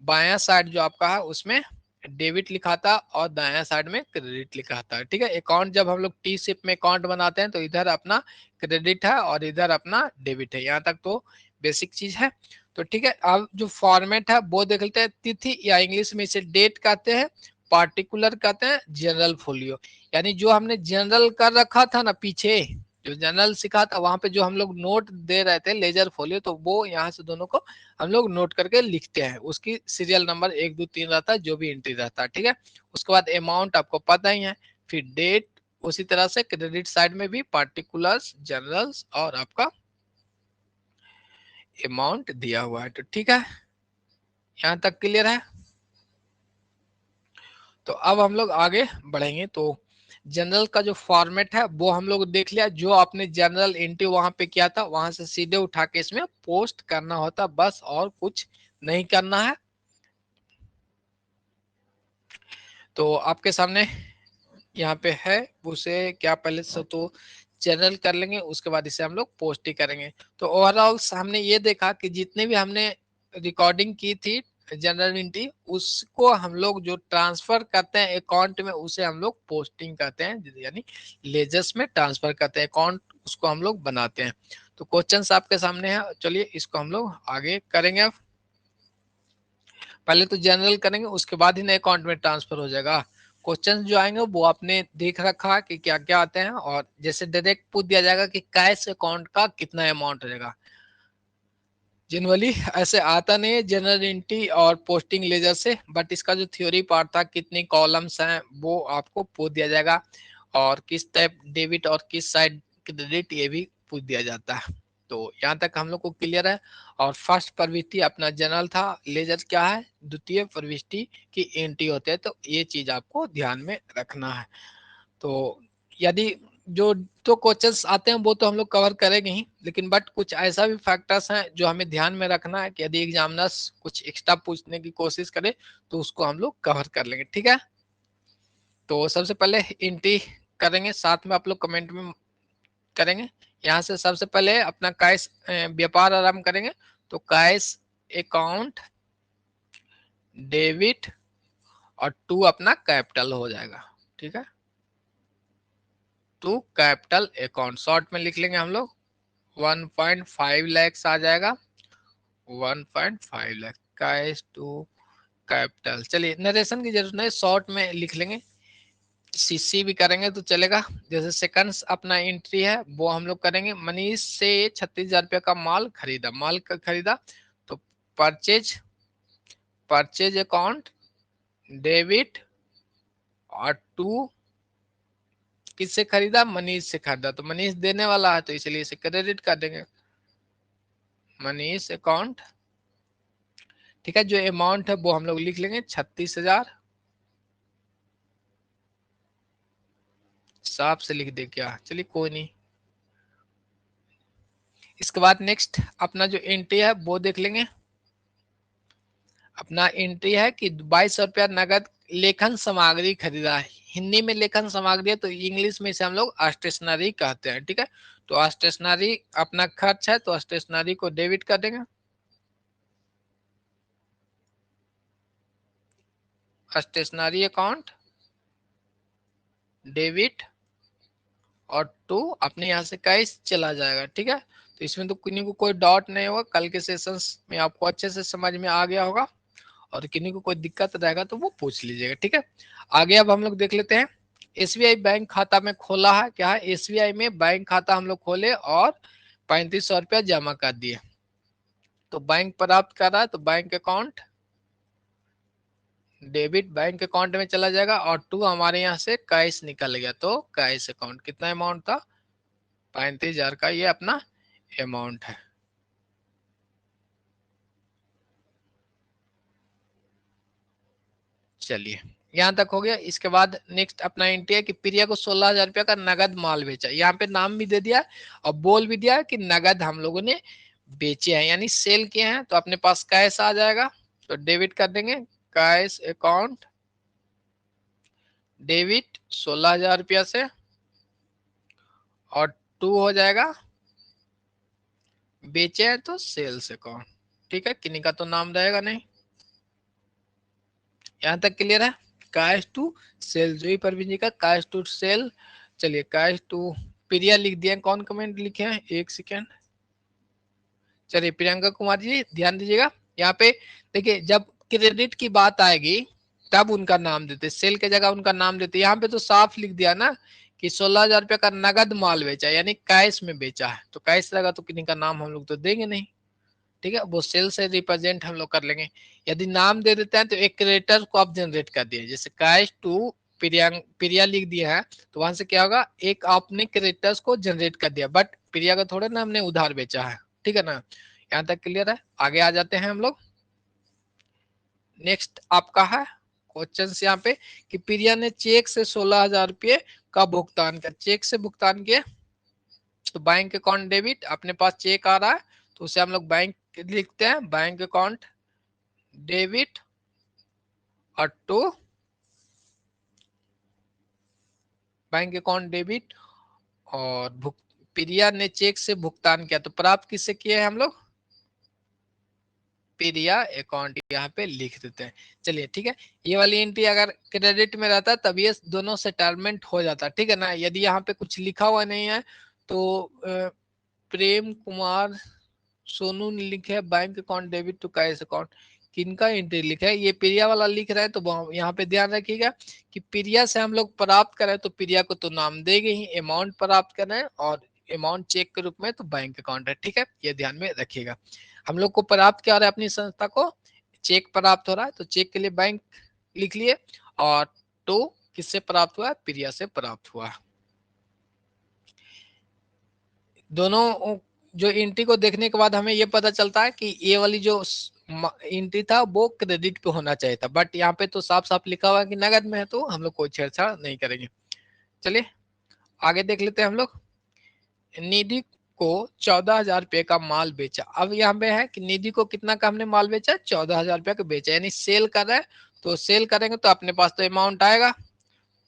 बायां साइड जो आपका है उसमें डेबिट लिखा था और दायां साइड में क्रेडिट लिखा था। ठीक है, अकाउंट जब हम लोग टी शिप में अकाउंट बनाते हैं तो इधर अपना क्रेडिट है और इधर अपना डेबिट है। यहाँ तक तो बेसिक चीज है। तो ठीक है, अब जो फॉर्मेट है वो देख लेते हैं। तिथि या इंग्लिश में इसे डेट कहते हैं, पार्टिकुलर कहते हैं, जनरल फोलियो। यानी जो हमने जनरल कर रखा था ना पीछे, जो जनरल सिखा था वहां पे जो हम लोग नोट दे रहे थे लेजर फोलियो, तो वो यहाँ से दोनों को हम लोग नोट करके लिखते हैं। उसकी सीरियल नंबर 1 2 3 रहता है, जो भी एंट्री रहता है। ठीक है, उसके बाद अमाउंट आपको पता ही है, फिर डेट, उसी तरह से क्रेडिट साइड में भी पार्टिकुलर्स, जनरल्स और आपका अमाउंट दिया हुआ है। तो ठीक है, यहाँ तक क्लियर है। तो अब हम लोग आगे बढ़ेंगे। तो जनरल का जो फॉर्मेट है वो हम लोग देख लिया, जो आपने जनरल एंट्री वहां पे किया था वहां से सीधे उठा के इसमें पोस्ट करना होता बस, और कुछ नहीं करना है। तो आपके सामने यहाँ पे है, उसे क्या पहले से तो जनरल कर लेंगे, उसके बाद इसे हम लोग पोस्ट ही करेंगे। तो ओवरऑल हमने ये देखा कि जितने भी हमने रिकॉर्डिंग की थी जनरल एंट्री, उसको हम लोग जो ट्रांसफर करते हैं अकाउंट में उसे हम लोग पोस्टिंग करते हैं, यानी लेजर्स में ट्रांसफर करते हैं अकाउंट, उसको हम लोग बनाते हैं। तो क्वेश्चंस आपके सामने है, चलिए इसको हम लोग आगे करेंगे। अब पहले तो जनरल करेंगे, उसके बाद ही नए अकाउंट में ट्रांसफर हो जाएगा। क्वेश्चन जो आएंगे वो आपने देख रखा कि क्या क्या आते हैं, और जैसे डायरेक्ट पूछ दिया जाएगा कि कैश अकाउंट का कितना अमाउंट हो जाएगा। जनरली ऐसे आता नहीं है जनरल एंट्री और पोस्टिंग लेजर से, बट इसका जो थ्योरी पार्ट था कितनी कॉलम्स हैं वो आपको पूछ दिया जाएगा, और किस टाइप डेबिट और किस साइड क्रेडिट ये भी पूछ दिया जाता है। तो यहाँ तक हम लोग को क्लियर है। और फर्स्ट प्रविष्टि अपना जनरल था, लेजर क्या है, द्वितीय प्रविष्टि की एंट्री होते हैं। तो ये चीज आपको ध्यान में रखना है। तो यदि जो तो क्वेश्चंस आते हैं वो तो हम लोग कवर करेंगे ही, लेकिन बट कुछ ऐसा भी फैक्टर्स हैं जो हमें ध्यान में रखना है कि यदि एग्जामिनर्स कुछ एक्स्ट्रा पूछने की कोशिश करे तो उसको हम लोग कवर कर लेंगे, ठीक है। तो सबसे पहले एंट्री करेंगे, साथ में आप लोग कमेंट में करेंगे। यहाँ से सबसे पहले अपना कैश व्यापार आरंभ करेंगे, तो कैश अकाउंट डेबिट और टू अपना कैपिटल हो जाएगा, ठीक है। टू कैपिटल अकाउंट शॉर्ट में लिख लेंगे हम लोग, 1.5 लाख आ जाएगा, 1.5 लाख कैश टू कैपिटल। चलिए नरेशन की जरूरत नहीं, शॉर्ट में लिख लेंगे, सीसी भी करेंगे तो चलेगा। जैसे सेकंड्स अपना एंट्री है वो हम लोग करेंगे, मनीष से 36,000 रुपये का माल खरीदा, माल का खरीदा तो परचेज, परचेज अकाउंट डेबिट और टू किससे खरीदा, मनीष से खरीदा, तो मनीष देने वाला है तो इसलिए इसे क्रेडिट कर देंगे, मनीष अकाउंट, ठीक है। जो अमाउंट है वो हम लोग लिख लेंगे 36,000, साफ से लिख दे क्या, चलिए कोई नहीं। इसके बाद नेक्स्ट अपना जो एंट्री है वो देख लेंगे, अपना एंट्री है कि 2200 रुपया नगद लेखन सामग्री खरीदा है। हिंदी में लेखन सामग्री है तो इंग्लिश में इसे हम लोग स्टेशनरी कहते हैं, ठीक है। तो स्टेशनरी अपना खर्च है तो स्टेशनरी को डेबिट कर देंगे, स्टेशनरी अकाउंट डेबिट और टू अपने यहाँ से कैश चला जाएगा, ठीक है। तो इसमें तो किन्हीं को कोई डाउट नहीं होगा, कल के सेशंस में आपको अच्छे से समझ में आ गया होगा, और किन्हीं को कोई दिक्कत रहेगा तो वो पूछ लीजिएगा, ठीक है। आगे अब हम लोग देख लेते हैं, एसबीआई बैंक खाता में खोला है, क्या है, एसबीआई में बैंक खाता हम लोग खोले और 3500 रुपया जमा कर दिए, तो बैंक प्राप्त कर रहा है तो bank account debit bank account में चला जाएगा, और टू हमारे यहाँ से कैश निकल गया तो कैश अकाउंट, कितना अमाउंट था, 35,000 का ये अपना अमाउंट है। चलिए यहाँ तक हो गया। इसके बाद नेक्स्ट अपना एंट्री है कि प्रिया को 16,000 रुपया का नगद माल बेचा, यहाँ पे नाम भी दे दिया और बोल भी दिया कि नगद हम लोगों ने बेचे हैं यानी सेल किए हैं, तो अपने पास कैश आ जाएगा तो डेबिट कर देंगे, कैश अकाउंट डेबिट 16,000 रुपया से, और टू हो जाएगा बेचे हैं तो सेल्स अकाउंट, ठीक है, किन्हीं का तो नाम रहेगा नहीं। यहाँ तक क्लियर है, कैश टू सेल, जो ही परवीन जी का कैश टू सेल। चलिए कैश टू प्रिया लिख दिया, कौन कमेंट लिखे हैं, एक सेकेंड। चलिए प्रियंका कुमार जी ध्यान दीजिएगा, यहाँ पे देखिए जब क्रेडिट की बात आएगी तब उनका नाम देते, सेल के जगह उनका नाम देते, यहाँ पे तो साफ लिख दिया ना कि 16,000 रुपया का नगद माल बेचा यानी कैश में बेचा है, तो कैश लगा तो किन्हीं का नाम हम लोग तो देंगे नहीं, ठीक है, वो सेल से रिप्रेजेंट हम लोग कर लेंगे। यदि नाम दे देते हैं तो एक क्रेडिटर को आप जनरेट कर दिए, जैसे कैश टू प्रिया लिख दिया है तो वहां से क्या होगा, एक आपने क्रेडिटर्स को जनरेट कर दिया, बट प्रिया का थोड़ा ना हमने उधार बेचा है, ठीक है ना। यहाँ तक क्लियर है, आगे आ जाते हैं हम लोग। नेक्स्ट आपका है क्वेश्चन यहाँ पे कि प्रिया ने चेक से 16,000 रुपये का भुगतान किया, चेक से भुगतान किया तो बैंक अकाउंट डेबिट, अपने पास चेक आ रहा है तो उसे हम लोग बैंक लिखते हैं, बैंक अकाउंट डेबिट और टू बैंक अकाउंट डेबिट, और प्रिया ने चेक से भुगतान किया तो प्राप्त किससे किए हैं हम लोग, प्रिया अकाउंट यहाँ पे लिख देते हैं। चलिए ठीक है, ये वाली एंट्री अगर क्रेडिट में रहता तब ये दोनों सेटलमेंट हो जाता, ठीक है ना। यदि यहाँ पे कुछ लिखा हुआ नहीं है तो प्रेम कुमार सोनू ने लिखे है bank account debit to cash account, किनका एंट्री लिखा है, ये प्रिया वाला लिख रहे हैं तो यहाँ पे ध्यान रखिएगा कि प्रिया से हम लोग प्राप्त करें तो प्रिया को तो नाम देंगे ही, अमाउंट प्राप्त करें और अमाउंट चेक के रूप में तो बैंक अकाउंट है, ठीक है, ये ध्यान में रखिएगा। हम लोग को प्राप्त क्या हो रहा है, अपनी संस्था को चेक प्राप्त हो रहा है तो चेक के लिए बैंक लिख लिए, और टू किससे प्राप्त हुआ है, प्रिया से प्राप्त हुआ। दोनों जो एंट्री को देखने के बाद हमें ये पता चलता है कि ये वाली जो एंट्री था वो क्रेडिट पे होना चाहिए था, बट यहाँ पे तो साफ साफ लिखा हुआ है कि नगद में है तो हम लोग कोई छेड़छाड़ नहीं करेंगे। चलिए आगे देख लेते हैं हम लोग। निधि को 14,000 रुपये का माल बेचा। अब यहाँ पे है कि निधि को कितना का हमने माल बेचा, 14,000 रुपये का बेचा, यानी सेल कर रहा है। तो सेल करेंगे तो अपने पास तो अमाउंट आएगा,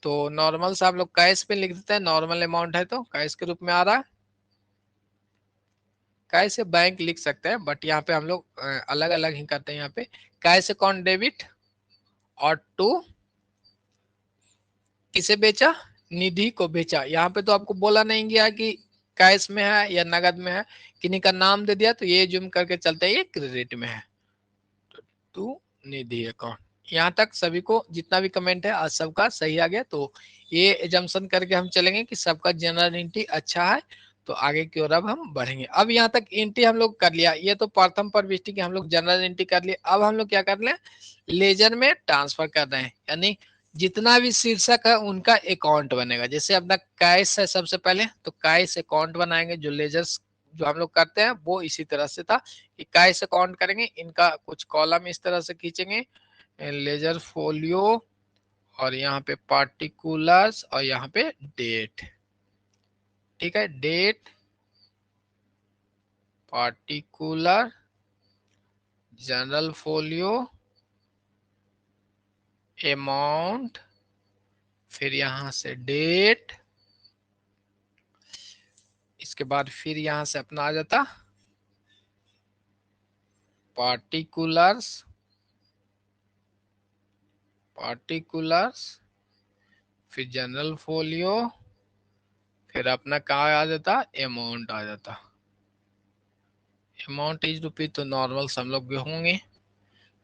तो नॉर्मल से आप लोग कैश पे लिख देते हैं, नॉर्मल अमाउंट है तो कैश के रूप में आ रहा है। कैश से बैंक लिख सकते हैं, बट यहाँ पे हम लोग अलग अलग ही करते हैं। यहाँ पे कैश अकाउंट डेबिट और टू किसे बेचा, निधि को बेचा। यहाँ पे तो आपको बोला नहीं गया कि कैश में है या नगद में है, किन्हीं का नाम दे दिया तो ये जूम करके चलते हैं ये क्रेडिट में है। टू निधि अकाउंट, यहाँ तक सभी को जितना भी कमेंट है आज सबका सही आ गया। तो ये एजम्पशन करके हम चलेंगे कि सबका जनरल एंट्री अच्छा है, तो आगे की ओर अब हम बढ़ेंगे। अब यहाँ तक एंट्री हम लोग कर लिया, ये तो प्रथम प्रविष्टि की हम लोग जनरल एंट्री कर लिया। अब हम लोग क्या कर रहे हैं, लेजर में ट्रांसफर कर रहे हैं, यानी जितना भी शीर्षक है उनका अकाउंट बनेगा। जैसे अपना कैश है सबसे पहले, तो कैश अकाउंट बनाएंगे। जो लेजर्स जो हम लोग करते हैं वो इसी तरह से था कि कैश अकाउंट करेंगे, इनका कुछ कॉलम इस तरह से खींचेंगे, लेजर फोलियो, और यहाँ पे पार्टिकुलर्स, और यहाँ पे डेट। ठीक है, date, particular, journal folio, amount, फिर यहां से डेट, इसके बाद फिर यहां से अपना आ जाता पार्टिकुलर्स, पार्टिकुलर्स, फिर जनरल फोलियो, फिर अपना कहा आ जाता, अमाउंट आ जाता। अमाउंट इज रुपी, तो नॉर्मल सब लोग भी होंगे।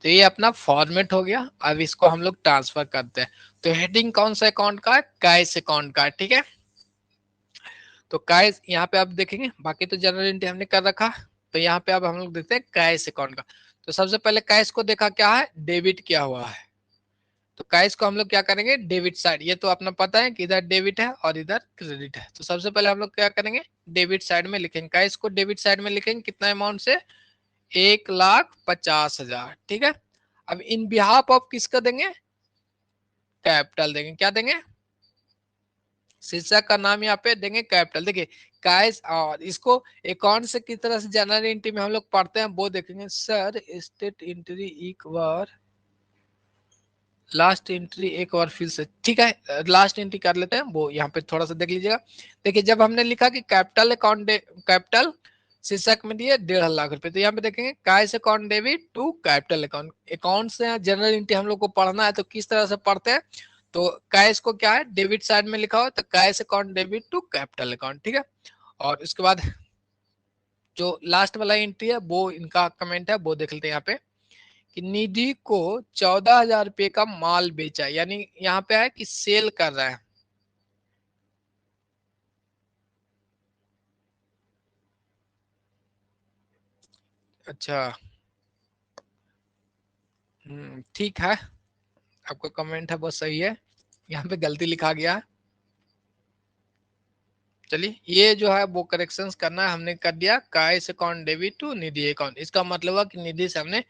तो ये अपना फॉर्मेट हो गया। अब इसको हम लोग ट्रांसफर करते हैं। तो हेडिंग कौन सा अकाउंट का है, कैश अकाउंट का है। ठीक है, तो कैश यहाँ पे आप देखेंगे, बाकी तो जनरल एंट्री हमने कर रखा। तो यहाँ पे अब हम लोग देखते हैं कैश अकाउंट का। तो सबसे पहले कैश को देखा क्या है, डेबिट किया हुआ है। तो कैश को हम लोग क्या करेंगे, डेबिट साइड। ये तो अपना पता है कि इधर डेबिट है और इधर क्रेडिट है। तो सबसे पहले हम लोग क्या करेंगे, डेबिट साइड में लिखेंगे। कैश को डेबिट साइड में लिखेंगे कितना अमाउंट से, 1,50,000। ठीक है, अब इन बिहाफ ऑफ किसका देंगे, कैपिटल देंगे। क्या देंगे, शीर्षक का नाम यहाँ पे देंगे कैपिटल। देखिए कैश, और इसको अकाउंट से किस तरह से जनरल एंट्री में हम लोग पढ़ते हैं वो देखेंगे। सर स्टेट एंट्री एक बार, लास्ट एंट्री एक बार फिर से, ठीक है लास्ट एंट्री कर लेते हैं, वो यहाँ पे थोड़ा सा देख लीजिएगा। देखिए जब हमने लिखा कि कैपिटल अकाउंट, कैपिटल शीर्षक में दिए 1.5 लाख रुपए, तो यहाँ पे देखेंगे cash account debit to capital account. Account से जनरल एंट्री हम लोग को पढ़ना है, तो किस तरह से पढ़ते हैं, तो कैश को क्या है, डेबिट साइड में लिखा हो तो cash account debit to capital account. ठीक है, और उसके बाद जो लास्ट वाला एंट्री है वो इनका कमेंट है, वो देख लेते हैं यहाँ पे कि निधि को 14,000 रुपये का माल बेचा, यानी यहाँ पे है कि सेल कर रहा है। अच्छा, ठीक है, आपका कमेंट है वो सही है, यहाँ पे गलती लिखा गया है। चलिए ये जो है वो करेक्शंस करना है, हमने कर दिया। Cash account debit to Nidhi account, इसका मतलब है कि निधि से हमने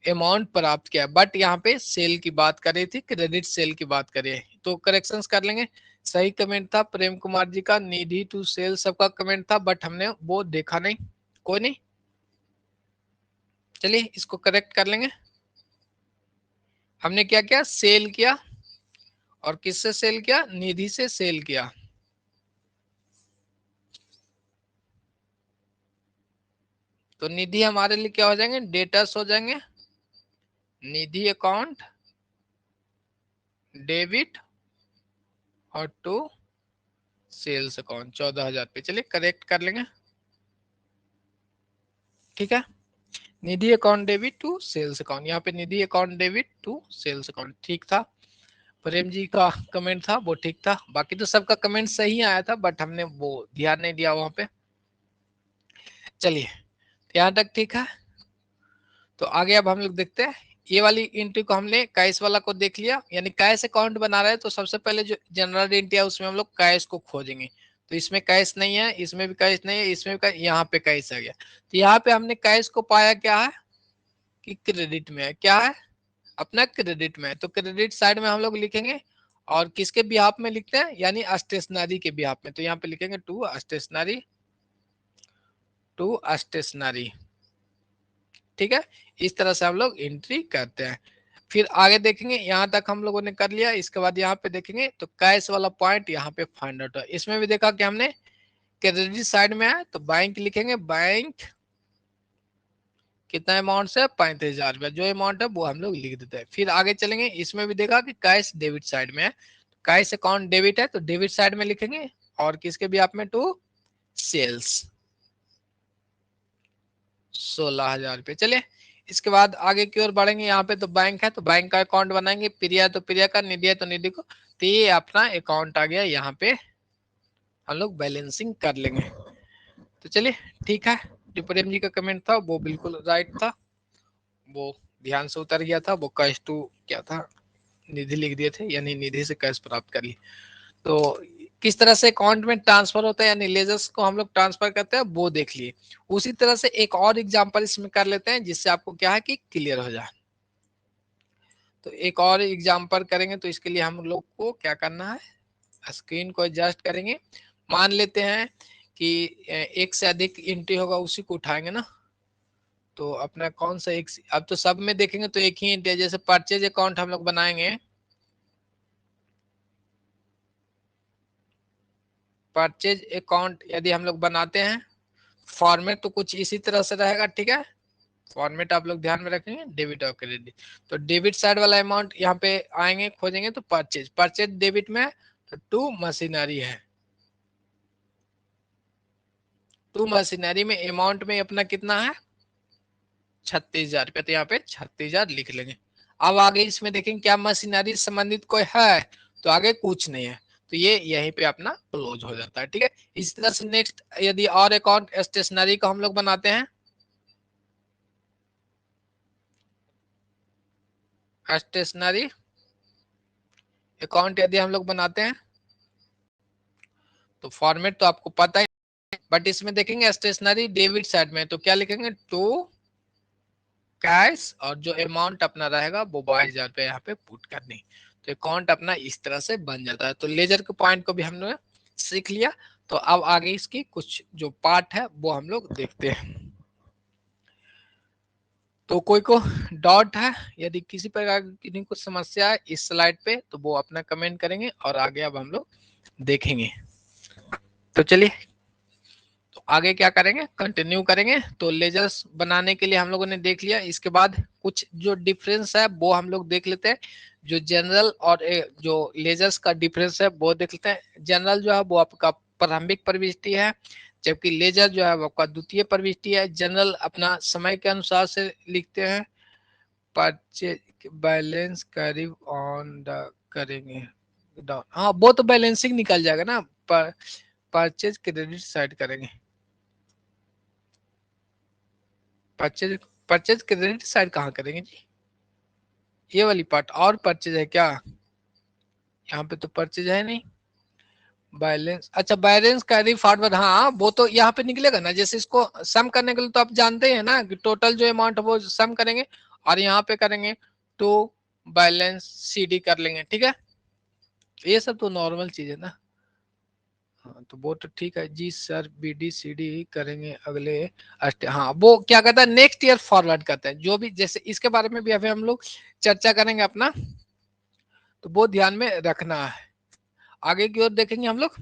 अमाउंट प्राप्त किया, बट यहाँ पे सेल की बात कर रही थी, क्रेडिट सेल की बात करिए, तो करेक्शंस कर लेंगे। सही कमेंट था प्रेम कुमार जी का, निधि टू सेल सबका कमेंट था, बट हमने वो देखा नहीं, कोई नहीं, चलिए इसको करेक्ट कर लेंगे। हमने क्या किया, सेल किया, और किससे सेल किया, निधि से सेल किया। तो निधि हमारे लिए क्या हो जाएंगे, डेटर्स हो जाएंगे। निधि अकाउंट डेबिट और टू सेल्स अकाउंट 14,000 पे, चलिए करेक्ट कर लेंगे। ठीक है, Nidhi account debit to sales account, यहाँ पे Nidhi account debit to sales account ठीक था। प्रेम जी का कमेंट था वो ठीक था, बाकी तो सबका कमेंट सही आया था, बट हमने वो ध्यान नहीं दिया वहां पे। चलिए यहाँ तक ठीक है। तो आगे अब हम लोग देखते हैं, ये वाली एंट्री को हमने कैश वाला को देख लिया, यानी कैश अकाउंट बना रहे हैं, तो सबसे पहले जो जनरल एंट्री है उसमें हम लोग कैश को खोजेंगे। तो इसमें कैश नहीं है, इसमें भी कैश नहीं है, इसमें भी कैश, यहाँ पे कैश आ गया। तो यहाँ पे हमने कैश को पाया क्या है कि क्रेडिट में है, क्या है अपना क्रेडिट में है। तो क्रेडिट साइड में हम लोग लिखेंगे, और किसके बिहाफ में लिखते हैं, यानी स्टेशनरी के बिहाफ में, तो यहाँ पे लिखेंगे टू स्टेशनरी, टू स्टेशनरी। ठीक है, इस तरह से हम लोग एंट्री करते हैं। फिर आगे देखेंगे, यहाँ तक हम लोगों ने कर लिया। इसके बाद यहाँ पे देखेंगे तो कैश वाला पॉइंट यहाँ पे फाइंड आउट है। इसमें भी देखा कि हमने क्रेडिट साइड में है तो बैंक लिखेंगे, बैंक कितना अमाउंट से 35,000 रुपया, जो अमाउंट है वो हम लोग लिख देते हैं। फिर आगे चलेंगे, इसमें भी देखा कि कैश डेबिट साइड में है, कैश अकाउंट डेबिट है तो डेबिट साइड में लिखेंगे, और किसके भी आप में टू सेल्स 16,000 रुपये। चलिए इसके बाद आगे की ओर बढ़ेंगे। यहाँ पे तो बैंक है तो बैंक का अकाउंट बनाएंगे, प्रिया तो प्रिया का, निधि है तो निधि को, तो ये अपना अकाउंट आ गया। यहाँ पे हम लोग बैलेंसिंग कर लेंगे। तो चलिए ठीक है, प्रेम जी का कमेंट था वो बिल्कुल राइट था, वो ध्यान से उतर गया था, वो कैश टू क्या था, निधि लिख दिए थे, यानी निधि से कैश प्राप्त कर ली। तो किस तरह से अकाउंट में ट्रांसफर होता है, यानी लेजर्स को हम लोग ट्रांसफर करते हैं, वो देख लिए। उसी तरह से एक और एग्जांपल इसमें कर लेते हैं, जिससे आपको क्या है कि क्लियर हो जाए। तो एक और एग्जांपल करेंगे, तो इसके लिए हम लोग को क्या करना है, स्क्रीन को एडजस्ट करेंगे। मान लेते हैं कि एक से अधिक एंट्री होगा, उसी को उठाएंगे ना। तो अपना कौन सा एक, अब तो सब में देखेंगे तो एक ही एंट्री है। जैसे परचेज अकाउंट हम लोग बनाएंगे, परचेज अकाउंट यदि हम लोग बनाते हैं, फॉर्मेट तो कुछ इसी तरह से रहेगा। ठीक है, फॉर्मेट आप लोग ध्यान में रखेंगे, डेबिट और क्रेडिट। तो डेबिट साइड वाला अमाउंट यहाँ पे आएंगे, खोजेंगे तो परचेज, परचेज डेबिट में तो टू मशीनरी है, टू मशीनरी में अमाउंट में अपना कितना है 36,000 रुपया, तो यहाँ पे 36,000 लिख लेंगे। अब आगे इसमें देखेंगे क्या मशीनरी संबंधित कोई है, तो आगे कुछ नहीं है, तो ये यहीं पे अपना क्लोज हो जाता है। ठीक है, इस तरह से नेक्स्ट यदि और अकाउंट स्टेशनरी का हम लोग बनाते हैं, स्टेशनरी अकाउंट यदि हम लोग बनाते हैं, तो फॉर्मेट तो आपको पता है, बट इसमें देखेंगे स्टेशनरी डेबिट साइड में, तो क्या लिखेंगे टू कैश, और जो अमाउंट अपना रहेगा वो 22,000 रुपये यहाँ पे पुट करनी। तो अकाउंट अपना इस तरह से बन जाता है। तो लेजर के पॉइंट को भी हमने सीख लिया। तो अब आगे इसकी कुछ जो पार्ट है वो हम लोग देखते हैं। तो कोई को डाउट है, यदि किसी प्रकार की कुछ समस्या है इस स्लाइड पे, तो वो अपना कमेंट करेंगे और आगे अब हम लोग देखेंगे। तो चलिए, तो आगे क्या करेंगे, कंटिन्यू करेंगे। तो लेजर्स बनाने के लिए हम लोगों ने देख लिया। इसके बाद कुछ जो डिफरेंस है वो हम लोग देख लेते हैं। जो जनरल और जो लेजर्स का डिफरेंस है वो देख लेते हैं। जनरल जो है वो आपका प्रारंभिक प्रविष्टि है, जबकि लेजर जो है वो आपका द्वितीय प्रविष्टि है। जनरल अपना समय के अनुसार से लिखते हैं, purchase balance carry on the करेंगे डाउन, हाँ वो तो बैलेंसिंग निकल जाएगा ना, परचेज क्रेडिट साइड करेंगे, परचेज, परचेज क्रेडिट साइड कहाँ करेंगे जी, ये वाली पार्ट। और परचेज है क्या, यहाँ पे तो परचेज है नहीं। बैलेंस, अच्छा बैलेंस कैरी फॉरवर्ड, हाँ वो तो यहाँ पे निकलेगा ना। जैसे इसको सम करने के लिए तो आप जानते हैं ना कि टोटल जो अमाउंट है वो सम करेंगे, और यहाँ पे करेंगे तो बैलेंस सीडी कर लेंगे। ठीक है, ये सब तो नॉर्मल चीज है ना। हाँ तो वो तो ठीक है जी सर, बीडी सीडी करेंगे अगले हाँ वो क्या कहता है नेक्स्ट ईयर फॉरवर्ड करते हैं, जो भी जैसे इसके बारे में भी अभी हम लोग चर्चा करेंगे अपना, तो वो ध्यान में रखना है। आगे की ओर देखेंगे हम लोग।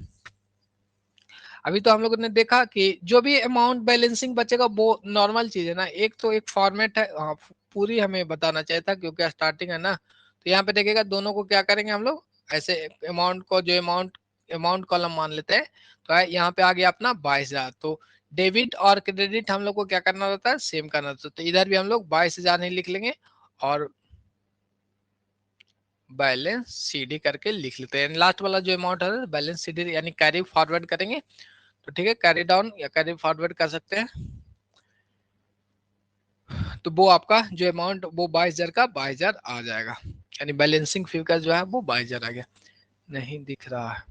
अभी तो हम लोगों ने देखा कि जो भी अमाउंट बैलेंसिंग बचेगा वो नॉर्मल चीज है ना। एक तो एक फॉर्मेट है, हाँ पूरी हमें बताना चाहिए था क्योंकि स्टार्टिंग है ना। तो यहाँ पे देखिएगा दोनों को क्या करेंगे हम लोग, ऐसे अमाउंट को जो अमाउंट कॉलम मान लेते हैं। तो यहाँ पे आ गया अपना 22,000। तो डेबिट और क्रेडिट हम लोग को क्या करना रहता है, सेम करना रहता है। तो इधर भी हम लोग 22,000 ही लिख लेंगे और बैलेंस सीडी करके लिख लेते हैं। लास्ट वाला जो अमाउंट है बैलेंस सीडी यानी कैरी फॉरवर्ड करेंगे। तो ठीक है, कैरी डाउन या कैरी फॉरवर्ड कर सकते हैं। तो वो आपका जो अमाउंट वो 22,000 का 22,000 आ जाएगा, यानी बैलेंसिंग फिगर जो है वो 22,000 आ गया। नहीं दिख रहा है,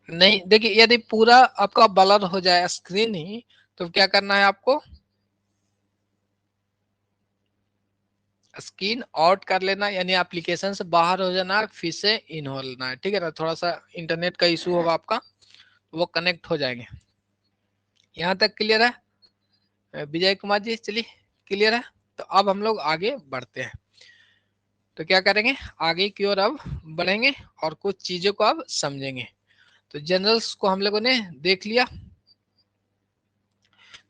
नहीं देखिए यदि पूरा आपका ब्लर हो जाए स्क्रीन ही, तो क्या करना है आपको, स्क्रीन आउट कर लेना यानी एप्लीकेशन से बाहर हो जाना, फिर से इन हो लेना है, ठीक है ना। थोड़ा सा इंटरनेट का इशू होगा आपका, वो कनेक्ट हो जाएंगे। यहाँ तक क्लियर है विजय कुमार जी? चलिए क्लियर है। तो अब हम लोग आगे बढ़ते हैं। तो क्या करेंगे, आगे की ओर अब बढ़ेंगे और कुछ चीजों को अब समझेंगे। तो जनरल्स को हम लोगों ने देख लिया।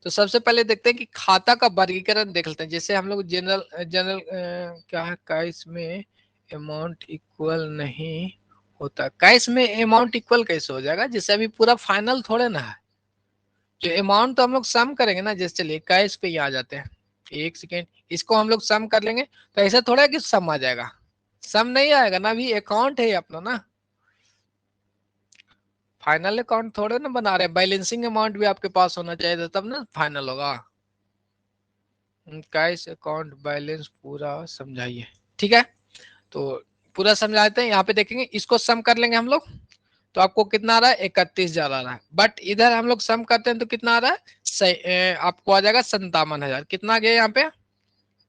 तो सबसे पहले देखते हैं कि खाता का वर्गीकरण देख लेते हैं। जैसे हम लोग जनरल जनरल क्या है, कैश में अमाउंट इक्वल नहीं होता। कैश में अमाउंट इक्वल कैसे हो जाएगा, जैसे अभी पूरा फाइनल थोड़े ना है। जो अमाउंट तो हम लोग सम करेंगे ना, जैसे चलिए कैश पे ही आ जाते हैं, एक सेकेंड, इसको हम लोग सम कर लेंगे। तो ऐसा थोड़ा है कि सम आ जाएगा, सम नहीं आएगा ना, अभी अकाउंट है अपना ना, फाइनल अकाउंट थोड़े ना बना रहे हैं। बैलेंसिंग अमाउंट भी आपके पास होना चाहिए तब ना फाइनल होगा। कैश अकाउंट बैलेंस पूरा समझाइए, ठीक है। तो पूरा समझाते हैं, यहाँ पे देखेंगे, इसको सम कर लेंगे हम लोग। तो आपको कितना आ रहा है, 31,000 आ रहा है। बट इधर हम लोग सम करते हैं तो कितना आ रहा है, आपको आ जाएगा 57,000। कितना आ गया यहाँ पे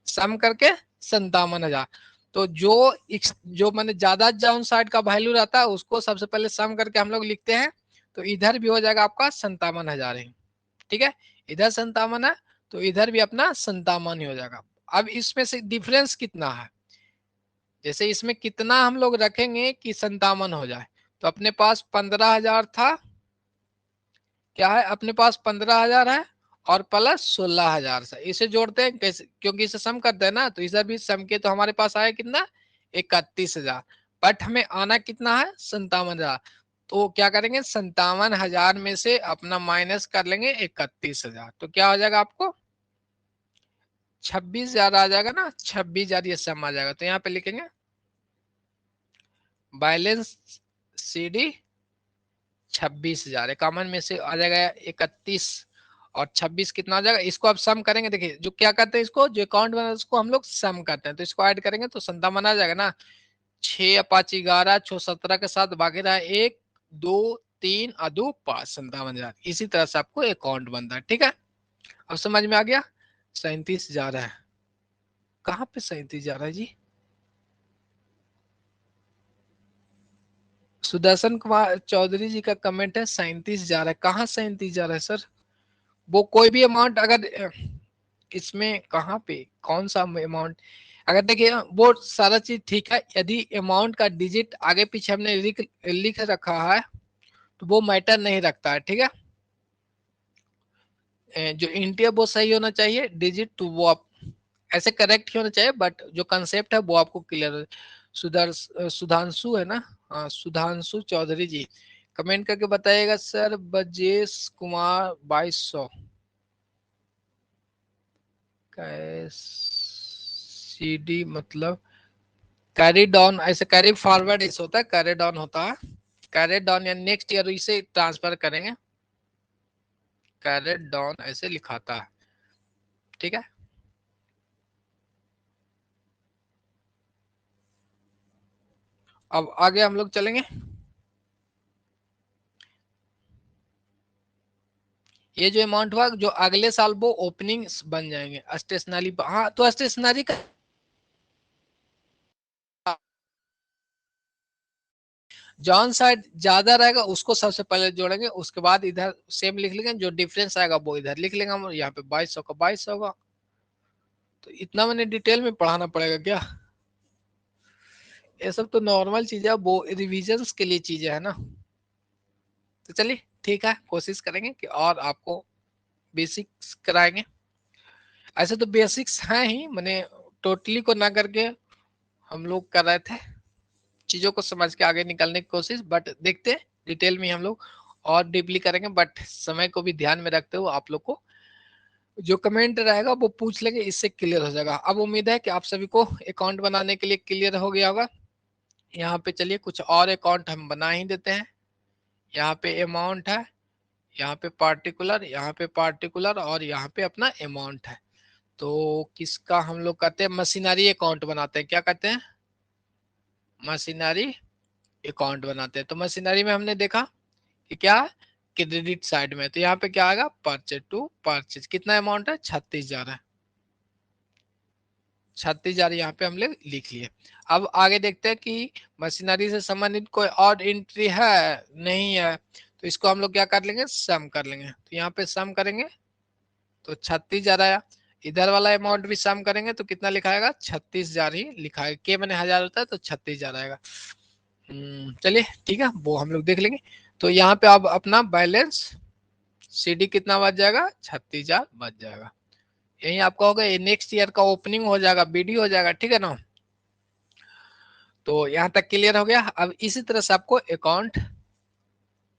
सम करके, 57,000। तो जो मैंने ज्यादा डाउन साइड का वैल्यू रहता है उसको सबसे पहले सम करके हम लोग लिखते हैं। तो इधर भी हो जाएगा आपका 57,000 ही, ठीक है। इधर 57 है तो इधर भी अपना 57 ही हो जाएगा। अब इसमें से डिफरेंस कितना है, जैसे इसमें कितना हम लोग रखेंगे कि 57 हो जाए। तो अपने पास 15,000 था, क्या है अपने पास 15,000 है और प्लस 16,000 से इसे जोड़ते हैं कैसे, क्योंकि इसे सम करते हैं ना, तो इधर भी सम के तो हमारे पास आया कितना, 31,000। बट हमें आना कितना है, 57,000। तो क्या करेंगे, 57,000 में से अपना माइनस कर लेंगे 31,000। तो क्या हो जाएगा आपको 26,000 आ जाएगा ना, 26,000 ये सम आ जाएगा। तो यहाँ पे लिखेंगे बैलेंस सीडी 26,000, इक्यावन में से आ जाएगा 31 और 26 कितना आ जाएगा। इसको अब सम करेंगे, देखिए जो क्या करते हैं, इसको जो अकाउंट बना उसको हम लोग सम करते हैं। तो इसको ऐड करेंगे तो 57 आ जाएगा ना। 6 5 11 6 17 के साथ बाकी रहा 1 2 3 2 5, 57,000। इसी तरह से आपको अकाउंट बनता है, ठीक है। अब समझ में आ गया। 37 जा रहा है, कहाँ पे 37 जा रहा है जी, सुदर्शन कुमार चौधरी जी का कमेंट है 37 जा रहा है। कहाँ 37 जा रहा है सर, वो कोई भी अमाउंट अगर इसमें कहाँ पे कौन सा अमाउंट, अगर देखिए वो सारा चीज ठीक है, यदि अमाउंट का डिजिट आगे पीछे हमने लिख रखा है तो वो मैटर नहीं रखता है, ठीक है। जो इंट है वो सही होना चाहिए, डिजिट तो वो आप ऐसे करेक्ट ही होना चाहिए, बट जो कंसेप्ट है वो आपको क्लियर है। सुधांशु है ना, हाँ सुधांशु चौधरी जी कमेंट करके बताइएगा सर। बजेश कुमार 2200 सीडी मतलब कैरी डाउन, ऐसे कैरी फॉरवर्ड इस होता है, कैरी डाउन होता है, कैरी डाउन या नेक्स्ट ईयर इसे ट्रांसफर करेंगे, कैरी डाउन ऐसे लिखाता है, ठीक है। अब आगे हम लोग चलेंगे। ये जो अमाउंट हुआ जो अगले साल वो ओपनिंग बन जाएंगे स्टेशनरी, हाँ तो स्टेशनरी का जॉन साइड ज्यादा रहेगा उसको सबसे पहले जोड़ेंगे, उसके बाद इधर सेम लिख लेंगे, जो डिफरेंस आएगा वो इधर लिख लेंगे हम। यहाँ पे 2200 का 2200 होगा। तो इतना मैंने डिटेल में पढ़ाना पड़ेगा क्या, ये सब तो नॉर्मल चीज है, वो रिविजन्स के लिए चीजें है ना। तो चलिए ठीक है, कोशिश करेंगे कि और आपको बेसिक्स कराएंगे। ऐसे तो बेसिक्स हैं ही, मैंने टोटली को ना करके हम लोग कर रहे थे, चीजों को समझ के आगे निकलने की कोशिश, बट देखते हैं डिटेल में हम लोग और डीपली करेंगे। बट समय को भी ध्यान में रखते हुए आप लोग को जो कमेंट रहेगा वो पूछ लेंगे, इससे क्लियर हो जाएगा। अब उम्मीद है कि आप सभी को अकाउंट बनाने के लिए क्लियर हो गया होगा। यहाँ पे चलिए कुछ और अकाउंट हम बना ही देते हैं। यहाँ पे अमाउंट है, यहाँ पे पार्टिकुलर, यहाँ पे पार्टिकुलर और यहाँ पे अपना अमाउंट है। तो किसका हम लोग कहते हैं, मशीनरी अकाउंट बनाते हैं, क्या कहते हैं, मशीनरी अकाउंट बनाते हैं। तो मशीनरी में हमने देखा कि क्या है, क्रेडिट साइड में, तो यहाँ पे क्या आएगा, परचेज टू परचेज, कितना अमाउंट है, 36 जा रहा है, 36,000 यहाँ पे हम लोग लिख लिए। अब आगे देखते हैं कि मशीनरी से संबंधित कोई और एंट्री है, नहीं है, तो इसको हम लोग क्या कर लेंगे, सम कर लेंगे। तो यहाँ पे सम करेंगे तो 36,000 आया। इधर वाला अमाउंट भी सम करेंगे तो कितना लिखाएगा, 36,000 ही लिखाएगा। के मैंने 1000 होता है तो 36,000 आएगा। चलिए ठीक है, वो हम लोग देख लेंगे। तो यहाँ पे अब अपना बैलेंस सीडी कितना बच जाएगा, 36,000 बच जाएगा। यही आपका होगा, ये नेक्स्ट ईयर का ओपनिंग हो जाएगा, बीडी हो जाएगा, ठीक है ना। तो यहाँ तक क्लियर हो गया। अब इसी तरह से आपको अकाउंट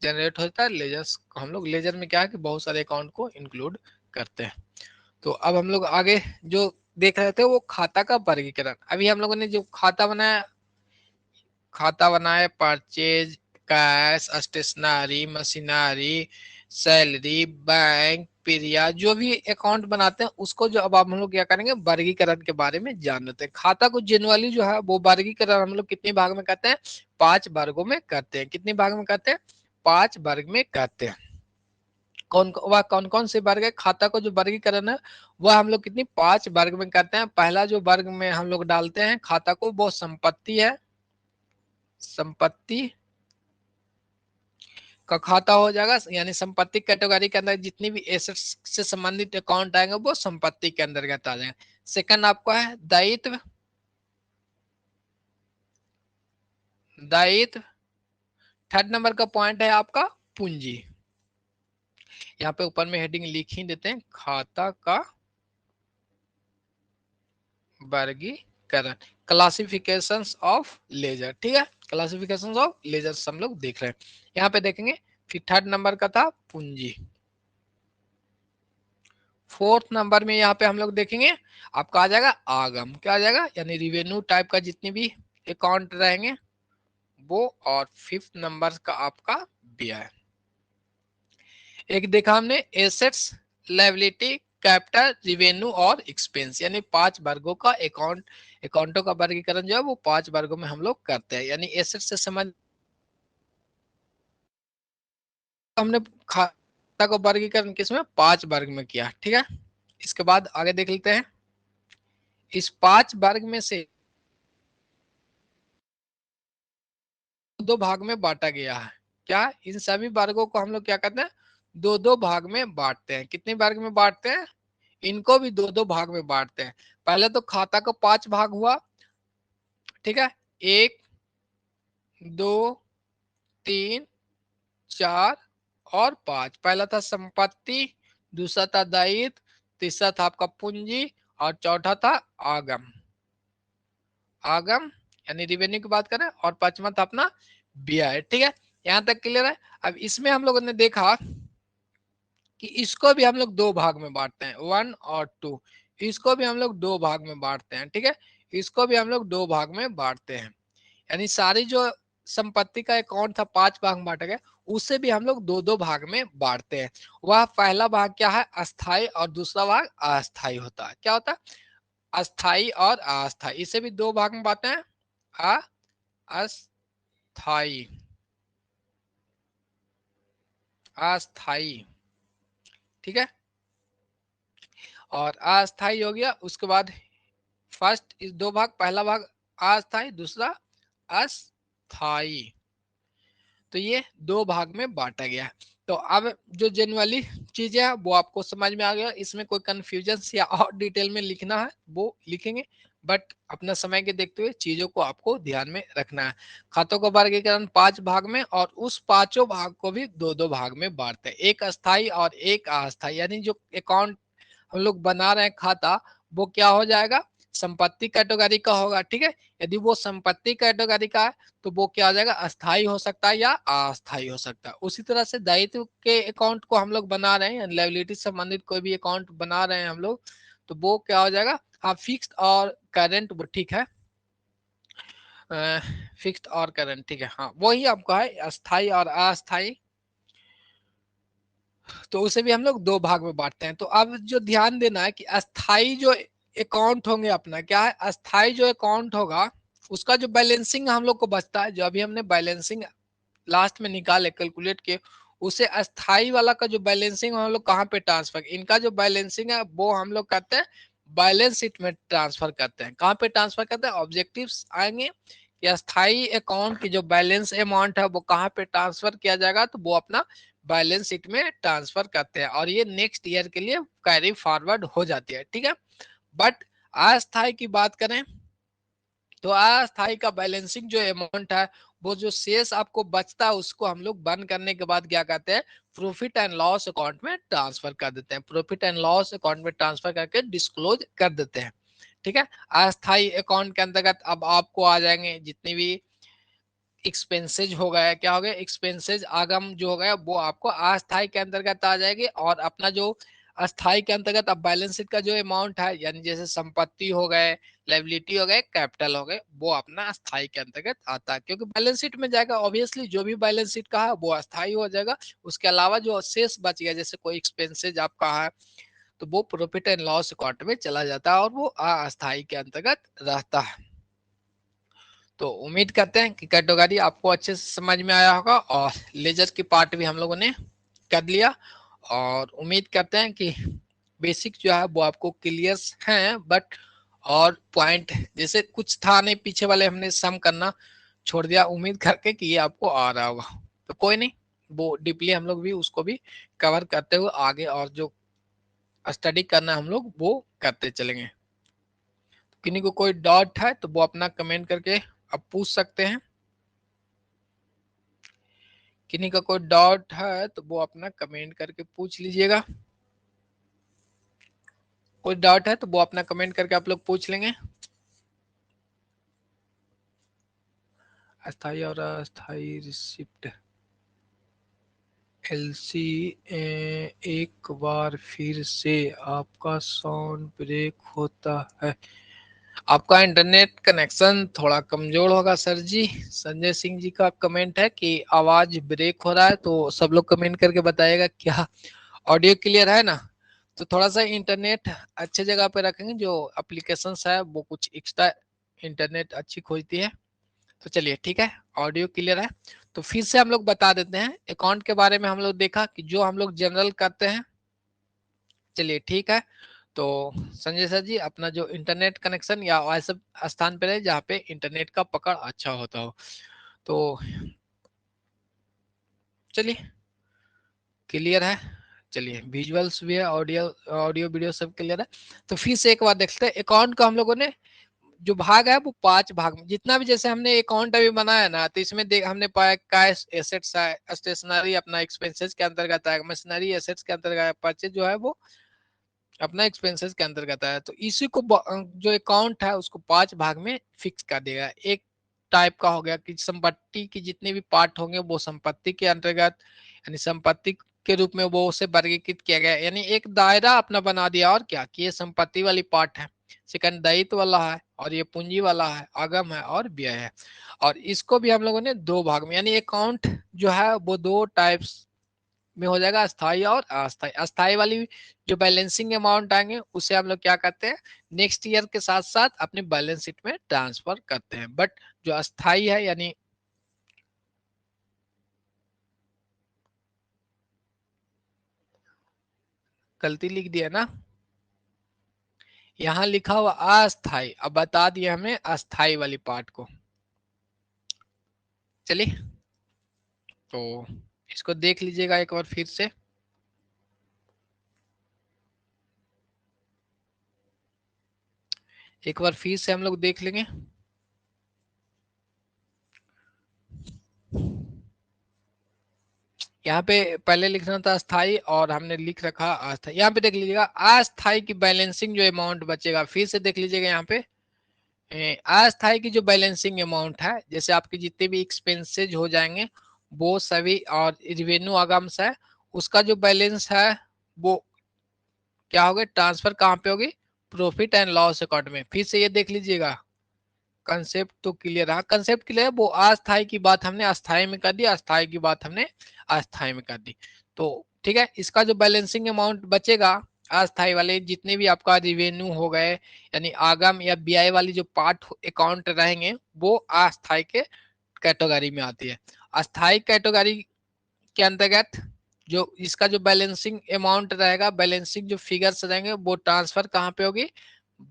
जनरेट होता है लेजर्स। हम लोग लेजर में क्या है कि बहुत सारे अकाउंट को इंक्लूड करते हैं। तो अब हम लोग आगे जो देख रहे थे वो खाता का वर्गीकरण। अभी हम लोगों ने जो खाता बनाया purchase, cash, stationery, machinery, salary, bank, period, जो भी अकाउंट बनाते हैं उसको जो अब हम लोग क्या करेंगे, वर्गीकरण के बारे में जान लेते हैं। खाता को जनरली जो है वो वर्गीकरण हम लोग कितने भाग में करते हैं, 5 वर्गों में करते हैं। कितने भाग में करते हैं, 5 वर्ग में करते हैं। कौन कौन से वर्ग है, खाता को जो वर्गीकरण है वह हम लोग कितनी 5 वर्ग में करते हैं। पहला जो वर्ग में हम लोग डालते हैं खाता को वो संपत्ति है। संपत्ति का खाता हो जाएगा, यानी संपत्ति कैटेगरी के अंदर जितनी भी एसेट्स से संबंधित अकाउंट आएंगे वो संपत्ति के अंतर्गत आ जाएंगे। सेकंड आपका है दायित्व। दायित्व। थर्ड नंबर का पॉइंट है आपका पूंजी। यहाँ पे ऊपर में हेडिंग लिख ही देते हैं, खाता का वर्गीकरण, क्लासिफिकेशंस ऑफ लेजर। ठीक है, क्लासिफिकेशंस ऑफ लेजर हम लोग देख रहे हैं। यहाँ पे देखेंगे फिर थर्ड नंबर का था पूंजी। फोर्थ नंबर में यहाँ पे हम लोग देखेंगे आपका आ जाएगा आगम। क्या आ जाएगा, यानी रिवेन्यू टाइप का जितने भी अकाउंट रहेंगे वो। और फिफ्थ नंबर का आपका व्यय। एक देखा हमने एसेट्स, लायबिलिटी, कैपिटल, रिवेन्यू और एक्सपेंस, यानी 5 वर्गों का अकाउंटों का वर्गीकरण जो है वो 5 वर्गों में हम लोग करते हैं। यानी एसेट्स से संबंधित हमने खाता का वर्गीकरण किसमें, 5 वर्ग में किया। ठीक है, इसके बाद आगे देख लेते हैं। इस 5 वर्ग में से 2 भाग में बांटा गया है। क्या, इन सभी वर्गों को हम लोग क्या करते हैं, 2-2 भाग में बांटते हैं। कितने भाग में बांटते हैं, इनको भी 2-2 भाग में बांटते हैं। पहले तो खाता का 5 भाग हुआ, ठीक है, 1, 2, 3, 4 और 5। पहला था संपत्ति, दूसरा था दायित्व, तीसरा था आपका पूंजी और चौथा था आगम। आगम यानी रिवेन्यू की बात करें, और पांचवा था अपना व्यय। ठीक है, यहां तक क्लियर है। अब इसमें हम लोगों ने देखा कि इसको भी हम लोग 2 भाग में बांटते हैं, 1 और 2। इसको भी हम लोग 2 भाग में बांटते हैं। ठीक है, इसको भी हम लोग 2 भाग में बांटते हैं। यानी सारी जो संपत्ति का अकाउंट था 5 भाग में बांटा गया, उसे भी हम लोग 2-2 भाग में बांटते हैं। वह पहला भाग क्या है, अस्थाई, और दूसरा भाग अस्थाई होता है। क्या होता है, अस्थाई और अस्थाई। इसे भी 2 भाग में बांटते हैं, अस्थाई, अस्थाई। ठीक है, और अस्थाई हो गया। उसके बाद फर्स्ट इस 2 भाग, पहला भाग अस्थाई, दूसरा अस्थाई। तो ये 2 भाग में बांटा गया है। तो अब जो जनरली चीजें है वो आपको समझ में आ गया। इसमें कोई कंफ्यूजन या और डिटेल में लिखना है वो लिखेंगे, बट अपना समय के देखते हुए चीजों को आपको ध्यान में रखना है। खातों का वर्गीकरण 5 भाग में, और उस 5 भाग को भी 2-2 भाग में बांटते हैं, एक अस्थाई और एक अस्थाई। यानी जो अकाउंट हम लोग बना रहे हैं खाता, वो क्या हो जाएगा, संपत्ति कैटेगरी का होगा। ठीक है, यदि वो संपत्ति कैटेगरी का है तो वो क्या हो जाएगा, अस्थाई हो सकता है या अस्थाई हो सकता है। उसी तरह से दायित्व के अकाउंट को हम लोग बना रहे हैं, लायबिलिटी संबंधित कोई भी अकाउंट बना रहे हैं हम लोग, तो वो क्या हो जाएगा, हाँ फिक्स्ड और करंट, वो ठीक है, फिक्स्ड और करंट, ठीक है, हाँ वही आपका है अस्थाई और अस्थाई। तो उसे भी हम लोग 2 भाग में बांटते हैं। तो अब जो ध्यान देना है कि अस्थाई जो अकाउंट होंगे अपना, क्या है, अस्थाई जो अकाउंट होगा उसका जो बैलेंसिंग हम लोग को बचता है, जो अभी हमने बैलेंसिंग लास्ट में निकाले कैलकुलेट के, उसे अस्थाई वाला का जो बैलेंसिंग हम लोग कहाँ पे ट्रांसफर, इनका जो बैलेंसिंग है वो हम लोग करते हैं बैलेंस शीट में ट्रांसफर करते हैं। कहाँ पे ट्रांसफर करते हैं? ऑब्जेक्टिव्स आएंगे कि अस्थाई अकाउंट की जो बैलेंस अमाउंट है वो कहाँ पे ट्रांसफर किया जाएगा, तो वो अपना बैलेंस शीट में ट्रांसफर करते हैं और ये नेक्स्ट ईयर के लिए कैरी फॉरवर्ड हो जाती है। ठीक है, बट अस्थाई की बात करें तो अस्थाई का बैलेंसिंग जो अमाउंट है, वो जो शेष आपको बचता है उसको हम लोग बंद करने के बाद क्या कहते हैं? प्रॉफिट एंड लॉस अकाउंट में ट्रांसफर कर देते हैं। प्रॉफिट एंड लॉस अकाउंट में ट्रांसफर करके डिस्क्लोज कर देते हैं। ठीक है, अस्थाई अकाउंट के अंतर्गत अब आपको आ जाएंगे जितनी भी एक्सपेंसेज हो गया, क्या हो गया? एक्सपेंसेज आगम जो हो गया वो आपको अस्थाई के अंतर्गत आ जाएगी, और अपना जो अस्थाई के अंतर्गत अब बैलेंस शीट का जो अमाउंट है, यानी जैसे संपत्ति हो गए, लायबिलिटी हो गए, कैपिटल हो गए, वो अपना अस्थाई के अंतर्गत आता है, क्योंकि बैलेंस शीट में जाएगा। ऑब्वियसली जो भी बैलेंस शीट का है वो अस्थाई हो जाएगा। उसके अलावा जो शेष बच गया, जैसे कोई एक्सपेंसेज आपका है, तो वो प्रॉफिट एंड लॉस अकाउंट में चला जाता है और वो अस्थाई के अंतर्गत रहता है। तो उम्मीद करते हैं कि कैटेगरी आपको अच्छे से समझ में आया होगा, और लेजर की पार्ट भी हम लोगों ने कर लिया, और उम्मीद करते हैं कि बेसिक जो है वो आपको क्लियर हैं। बट और पॉइंट जैसे कुछ था नहीं, पीछे वाले हमने सम करना छोड़ दिया, उम्मीद करके कि ये आपको आ रहा होगा। तो कोई नहीं, वो डीपली हम लोग भी उसको भी कवर करते हुए आगे और जो स्टडी करना हम लोग वो करते चलेंगे। किन्हीं को कोई डाउट है तो वो अपना कमेंट करके आप पूछ सकते हैं। किन्हीं का कोई डाउट है तो वो अपना कमेंट करके पूछ लीजिएगा। कोई डाउट है तो वो अपना कमेंट करके आप लोग पूछ लेंगे। अस्थाई और अस्थाई रिसिप्ट एलसी, एक बार फिर से आपका साउंड ब्रेक होता है। आपका इंटरनेट कनेक्शन थोड़ा कमजोर होगा सर जी। संजय सिंह जी का कमेंट है कि आवाज ब्रेक हो रहा है, तो सब लोग कमेंट करके बताइएगा क्या ऑडियो क्लियर है ना। तो थोड़ा सा इंटरनेट अच्छे जगह पे रखेंगे, जो एप्लीकेशंस है वो कुछ एक्स्ट्रा इंटरनेट अच्छी खोजती है। तो चलिए ठीक है, ऑडियो क्लियर है। तो फिर से हम लोग बता देते हैं अकाउंट के बारे में। हम लोग देखा कि जो हम लोग जनरल करते हैं। चलिए ठीक है, तो संजय सर जी अपना जो इंटरनेट कनेक्शन या ऐसे स्थान पे रहे जहाँ पे इंटरनेट का पकड़ अच्छा होता हो। तो चलिए क्लियर है। चलिए विजुअल्स भी है, ऑडियो ऑडियो वीडियो सब क्लियर है। तो फिर से एक बार देखते हैं अकाउंट का हम लोगों ने जो भाग है वो 5 भाग में, जितना भी जैसे हमने अकाउंट अभी बनाया ना, तो इसमें देख हमने पाया कैश एसेट्स है, स्टेशनरी अपना एक्सपेंसेस के अंतर्गत है, मशीनरी एसेट्स के अंतर्गत, परचेज जो है वो अपना एक्सपेंसेस के अंतर्गत है। तो इसी को जो अकाउंट है उसको 5 भाग में फिक्स कर देगा। एक टाइप का हो गया कि संपत्ति की जितने भी पार्ट होंगे वो संपत्ति के अंतर्गत, यानी संपत्ति के रूप में वो उसे वर्गीकृत किया गया, यानी एक दायरा अपना बना दिया। और क्या कि ये संपत्ति वाली पार्ट है, सेकंड दायित्व वाला है, और ये पूंजी वाला है, आगम है और व्यय है। और इसको भी हम लोगों ने 2 भाग में, यानी अकाउंट जो है वो 2 टाइप्स में हो जाएगा, अस्थाई और अस्थाई। अस्थाई वाली जो बैलेंसिंग अमाउंट आएंगे उसे हम लोग क्या करते हैं, नेक्स्ट ईयर के साथ साथ अपने बैलेंस शीट में ट्रांसफर करते हैं। बट जो अस्थाई है, यानी गलती लिख दिया ना, यहाँ लिखा हुआ अस्थाई, अब बता दिया हमें अस्थाई वाली पार्ट को। चलिए तो इसको देख लीजिएगा एक बार फिर से। एक बार फिर से हम लोग देख लेंगे। यहाँ पे पहले लिखना था अस्थाई और हमने लिख रखा अस्थाई। यहाँ पे देख लीजिएगा अस्थाई की बैलेंसिंग जो अमाउंट बचेगा, फिर से देख लीजिएगा यहाँ पे अस्थाई की जो बैलेंसिंग अमाउंट है, जैसे आपके जितने भी एक्सपेंसेज हो जाएंगे वो सभी, और रिवेन्यू आगम्स है, उसका जो बैलेंस है वो क्या होगा, ट्रांसफर कहाँ पे होगी, प्रॉफिट एंड लॉस अकाउंट में। फिर से ये देख लीजिएगा, कंसेप्ट तो क्लियर है, कंसेप्ट क्लियर है। वो अस्थाई की बात हमने अस्थाई में कर दी, अस्थाई की बात हमने अस्थाई में कर दी। तो ठीक है, इसका जो बैलेंसिंग अमाउंट बचेगा अस्थाई वाले जितने भी आपका रिवेन्यू हो गए, यानी आगम या बीआई वाली जो पार्ट अकाउंट रहेंगे वो अस्थाई के कैटेगरी में आती है। अस्थाई कैटेगरी के अंतर्गत जो इसका जो बैलेंसिंग अमाउंट रहेगा, बैलेंसिंग जो फिगर्स रहेंगे वो ट्रांसफर कहाँ पे होगी,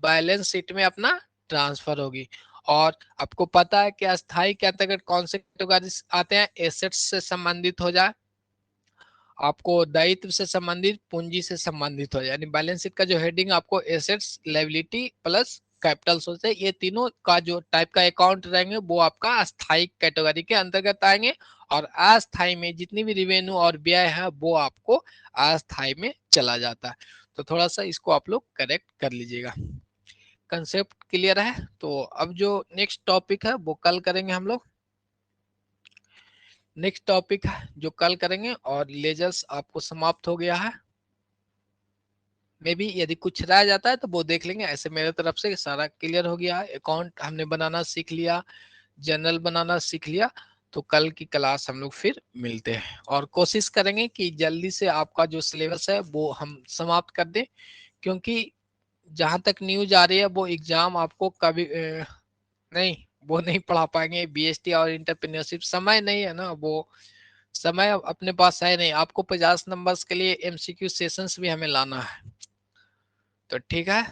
बैलेंस शीट में अपना ट्रांसफर होगी। और आपको पता है कि अस्थाई के अंतर्गत कौन से कैटेगरीज आते हैं, एसेट्स से संबंधित हो जाए, आपको दायित्व से संबंधित, पूंजी से संबंधित हो जाए। यानी बैलेंस शीट का जो हेडिंग आपको assets, liability plus capital source है, ये तीनों का जो टाइप का अकाउंट रहेंगे वो आपका अस्थाई कैटेगरी के अंतर्गत आएंगे। और अस्थाई में जितनी भी रिवेन्यू और व्यय है वो आपको अस्थाई में चला जाता है। तो थोड़ा सा इसको आप लोग करेक्ट कर लीजिएगा। कंसेप्ट क्लियर है? तो अब जो नेक्स्ट टॉपिक है वो कल करेंगे हम लोग। नेक्स्ट टॉपिक है जो कल करेंगे, और लेजर्स आपको समाप्त हो गया है। मे बी यदि कुछ रह जाता है तो वो देख लेंगे। ऐसे मेरे तरफ से सारा क्लियर हो गया। अकाउंट हमने बनाना सीख लिया, जनरल बनाना सीख लिया। तो कल की क्लास हम लोग फिर मिलते हैं, और कोशिश करेंगे कि जल्दी से आपका जो सिलेबस है वो हम समाप्त कर दें, क्योंकि जहां तक न्यूज आ रही है वो एग्जाम आपको कभी नहीं, वो नहीं पढ़ा पाएंगे। बीएसटी और इंटरप्रेन्योरशिप समय नहीं है ना, वो समय अपने पास है नहीं। आपको 50 नंबर्स के लिए एमसीक्यू सेशंस भी हमें लाना है। तो ठीक है,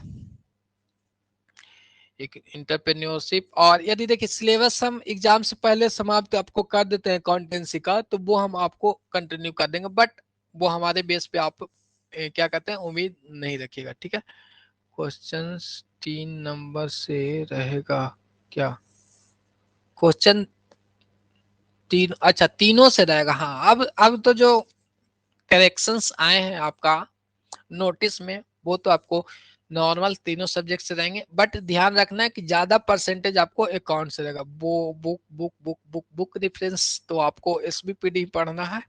एक इंटरप्रेन्योरशिप, और यदि देखिए सिलेबस हम एग्जाम से पहले समाप्त आपको कर देते हैं अकाउंटेंसी का, तो वो हम आपको कंटिन्यू कर देंगे, बट वो हमारे बेस पे आप क्या कहते हैं उम्मीद नहीं रखिएगा। ठीक है, क्वेश्चंस 3 नंबर से रहेगा क्या? क्वेश्चन तीन, अच्छा तीनों से रहेगा। हाँ, अब तो जो करेक्शंस आए हैं आपका नोटिस में, वो तो आपको नॉर्मल तीनों सब्जेक्ट से रहेंगे, बट ध्यान रखना है कि ज्यादा परसेंटेज आपको अकाउंट से रहेगा। वो बुक रेफरेंस तो आपको एसबीपीडी पढ़ना है।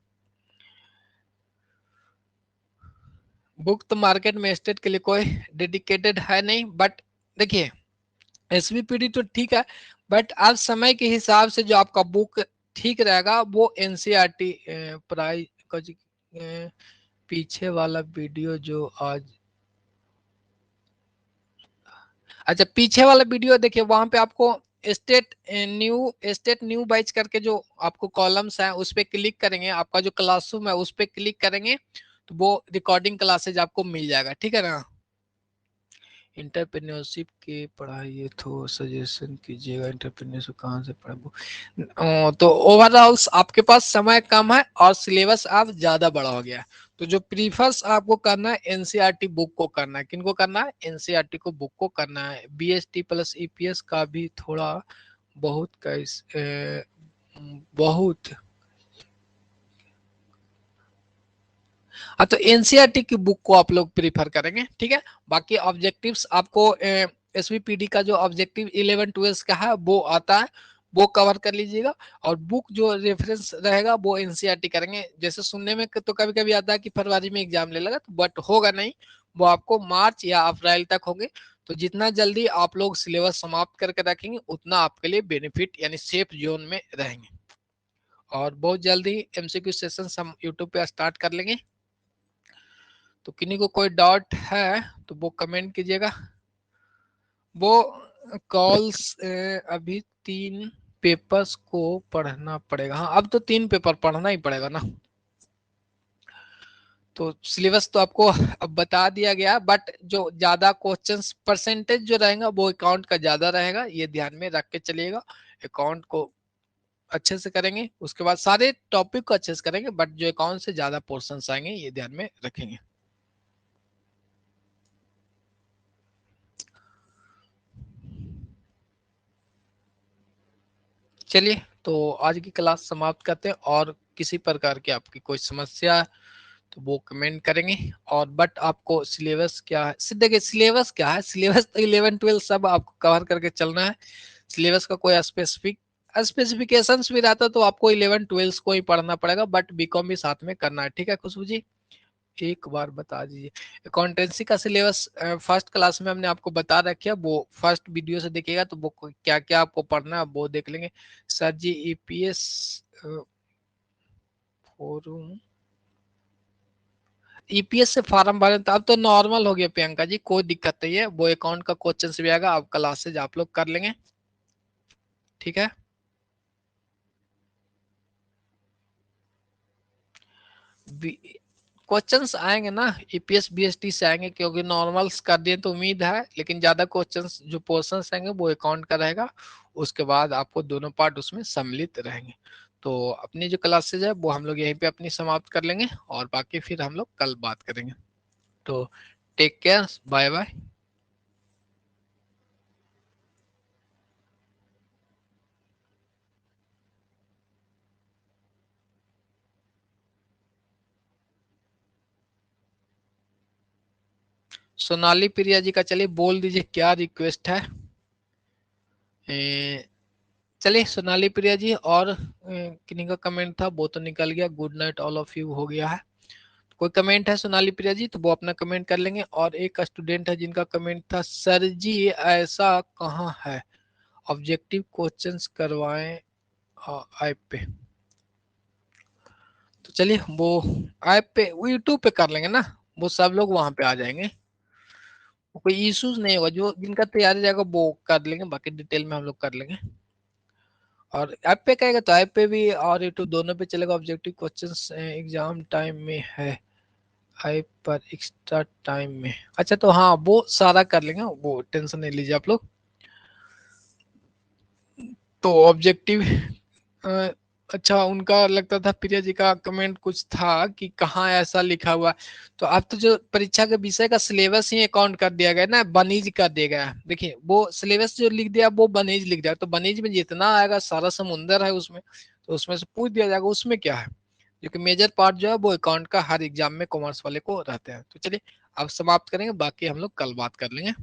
बुक तो मार्केट में स्टेट के लिए कोई डेडिकेटेड है नहीं, बट देखिए एसबीपीडी तो ठीक है, बट आज समय के हिसाब से जो आपका बुक ठीक रहेगा वो एनसीईआरटी प्राइस का पीछे वाला वीडियो जो आज, अच्छा पीछे वाला वीडियो देखिए, वहां पे आपको स्टेट न्यू बैच करके जो आपको कॉलम्स है उस पर क्लिक करेंगे, आपका जो क्लासरूम है उस पर क्लिक करेंगे तो वो रिकॉर्डिंग क्लासेज आपको मिल जाएगा। ठीक है ना? इंटरप्रेन्योरशिप की पढ़ाई तो सजेशन कीजिएगा, इंटरप्रेन्योरशिप कहाँ से पढ़े? तो ओवरऑल आपके पास समय कम है और सिलेबस आप ज्यादा बड़ा हो गया है। तो जो प्रीफर्स आपको करना है एनसीईआरटी बुक को करना है। किनको करना है? एनसीईआरटी को बुक को करना है। बीएसटी प्लस ईपीएस का भी थोड़ा बहुत बहुत, हाँ तो एनसीईआरटी की बुक को आप लोग प्रीफर करेंगे। ठीक है, बाकी ऑब्जेक्टिव्स आपको एसवीपीडी का जो ऑब्जेक्टिव 11-12 का है वो आता है, वो कवर कर लीजिएगा। और बुक जो रेफरेंस रहेगा वो एनसीईआरटी करेंगे। जैसे सुनने में तो कभी कभी आता है कि फरवरी में एग्जाम ले लगा, बट होगा नहीं, वो आपको मार्च या अप्रैल तक होंगे। तो जितना जल्दी आप लोग सिलेबस समाप्त करके रखेंगे उतना आपके लिए बेनिफिट, यानी सेफ जोन में रहेंगे। और बहुत जल्दी एमसीक्यू सेशन हम यूट्यूब पे स्टार्ट कर लेंगे। तो किन्हीं को कोई डाउट है तो वो कमेंट कीजिएगा। वो कॉल्स अभी 3 पेपर्स को पढ़ना पड़ेगा। हाँ, अब तो 3 पेपर पढ़ना ही पड़ेगा ना। तो सिलेबस तो आपको अब बता दिया गया, बट जो ज्यादा क्वेश्चंस परसेंटेज जो रहेगा वो अकाउंट का ज्यादा रहेगा, ये ध्यान में रख के चलिएगा। अकाउंट को अच्छे से करेंगे, उसके बाद सारे टॉपिक को अच्छे से करेंगे, बट जो अकाउंट से ज्यादा पोर्शंस आएंगे ये ध्यान में रखेंगे। चलिए, तो आज की क्लास समाप्त करते हैं, और किसी प्रकार की आपकी कोई समस्या है तो वो कमेंट करेंगे। और बट आपको सिलेबस क्या है, देखिए सिलेबस क्या है, सिलेबस तो 11-12 सब आपको कवर करके चलना है। सिलेबस का कोई स्पेसिफिकेशंस भी रहता तो आपको 11-12 को ही पढ़ना पड़ेगा, बट बीकॉम भी साथ में करना है। ठीक है खुशबू जी, एक बार बता दीजिए। अकाउंटेंसी का सिलेबस फर्स्ट क्लास में हमने आपको बता रखा है, वो फर्स्ट वीडियो से देखिएगा तो वो क्या क्या आपको पढ़ना है वो देख लेंगे। सर जी ईपीएस फोरम, ईपीएस से फॉर्म भरे तो अब तो नॉर्मल हो गया प्रियंका जी, कोई दिक्कत नहीं है। वो अकाउंट का क्वेश्चन से भी आएगा, आप क्लासेज आप लोग कर लेंगे। ठीक है, क्वेश्चंस आएंगे ना ईपीएस बीएसटी से आएंगे, क्योंकि नॉर्मल्स कर दिए तो उम्मीद है, लेकिन ज्यादा क्वेश्चंस जो पोर्शंस आएंगे वो अकाउंट का रहेगा। उसके बाद आपको दोनों पार्ट उसमें सम्मिलित रहेंगे। तो अपनी जो क्लासेज है वो हम लोग यहीं पे अपनी समाप्त कर लेंगे, और बाकी फिर हम लोग कल बात करेंगे। तो take care, bye bye. Sonali Priya ji का चलिए बोल दीजिए क्या रिक्वेस्ट है। चलिए सोनाली प्रिया जी, और किन्हीं का कमेंट था वो तो निकल गया, good night all of you हो गया है। कोई कमेंट है सोनाली प्रिया जी तो वो अपना कमेंट कर लेंगे। और एक स्टूडेंट है जिनका कमेंट था, सर जी ये ऐसा कहाँ है, ऑब्जेक्टिव क्वेश्चंस करवाएं ऐप पे। तो चलिए वो ऐप पे, वो यूट्यूब पे कर लेंगे ना, वो सब लोग वहां पे आ जाएंगे, कोई इश्यूज नहीं होगा। जो जिनका तैयारी रहेगा वो कर लेंगे, बाकी डिटेल में हम लोग कर लेंगे। और ऐप पे कहेगा तो ऐप पे भी और यूट्यूब दोनों पे चलेगा। ऑब्जेक्टिव क्वेश्चंस एग्जाम टाइम में है ऐप पर, एक्स्ट्रा टाइम में। अच्छा तो हाँ वो सारा कर लेंगे, वो टेंशन नहीं लीजिए आप लोग। तो ऑब्जेक्टिव, अच्छा उनका लगता था प्रिया जी का कमेंट कुछ था कि कहाँ ऐसा लिखा हुआ। तो अब तो जो परीक्षा के विषय का सिलेबस ही अकाउंट कर दिया गया ना, बनीज कर दिया गया है। देखिए वो सिलेबस जो लिख दिया वो बनीज लिख दिया, तो बनीज में जितना आएगा सारा समुंदर है उसमें, तो उसमें से पूछ दिया जाएगा उसमें क्या है। क्योंकि मेजर पार्ट जो है वो अकाउंट का हर एग्जाम में कॉमर्स वाले को रहते हैं। तो चलिए अब समाप्त करेंगे, बाकी हम लोग कल बात कर लेंगे।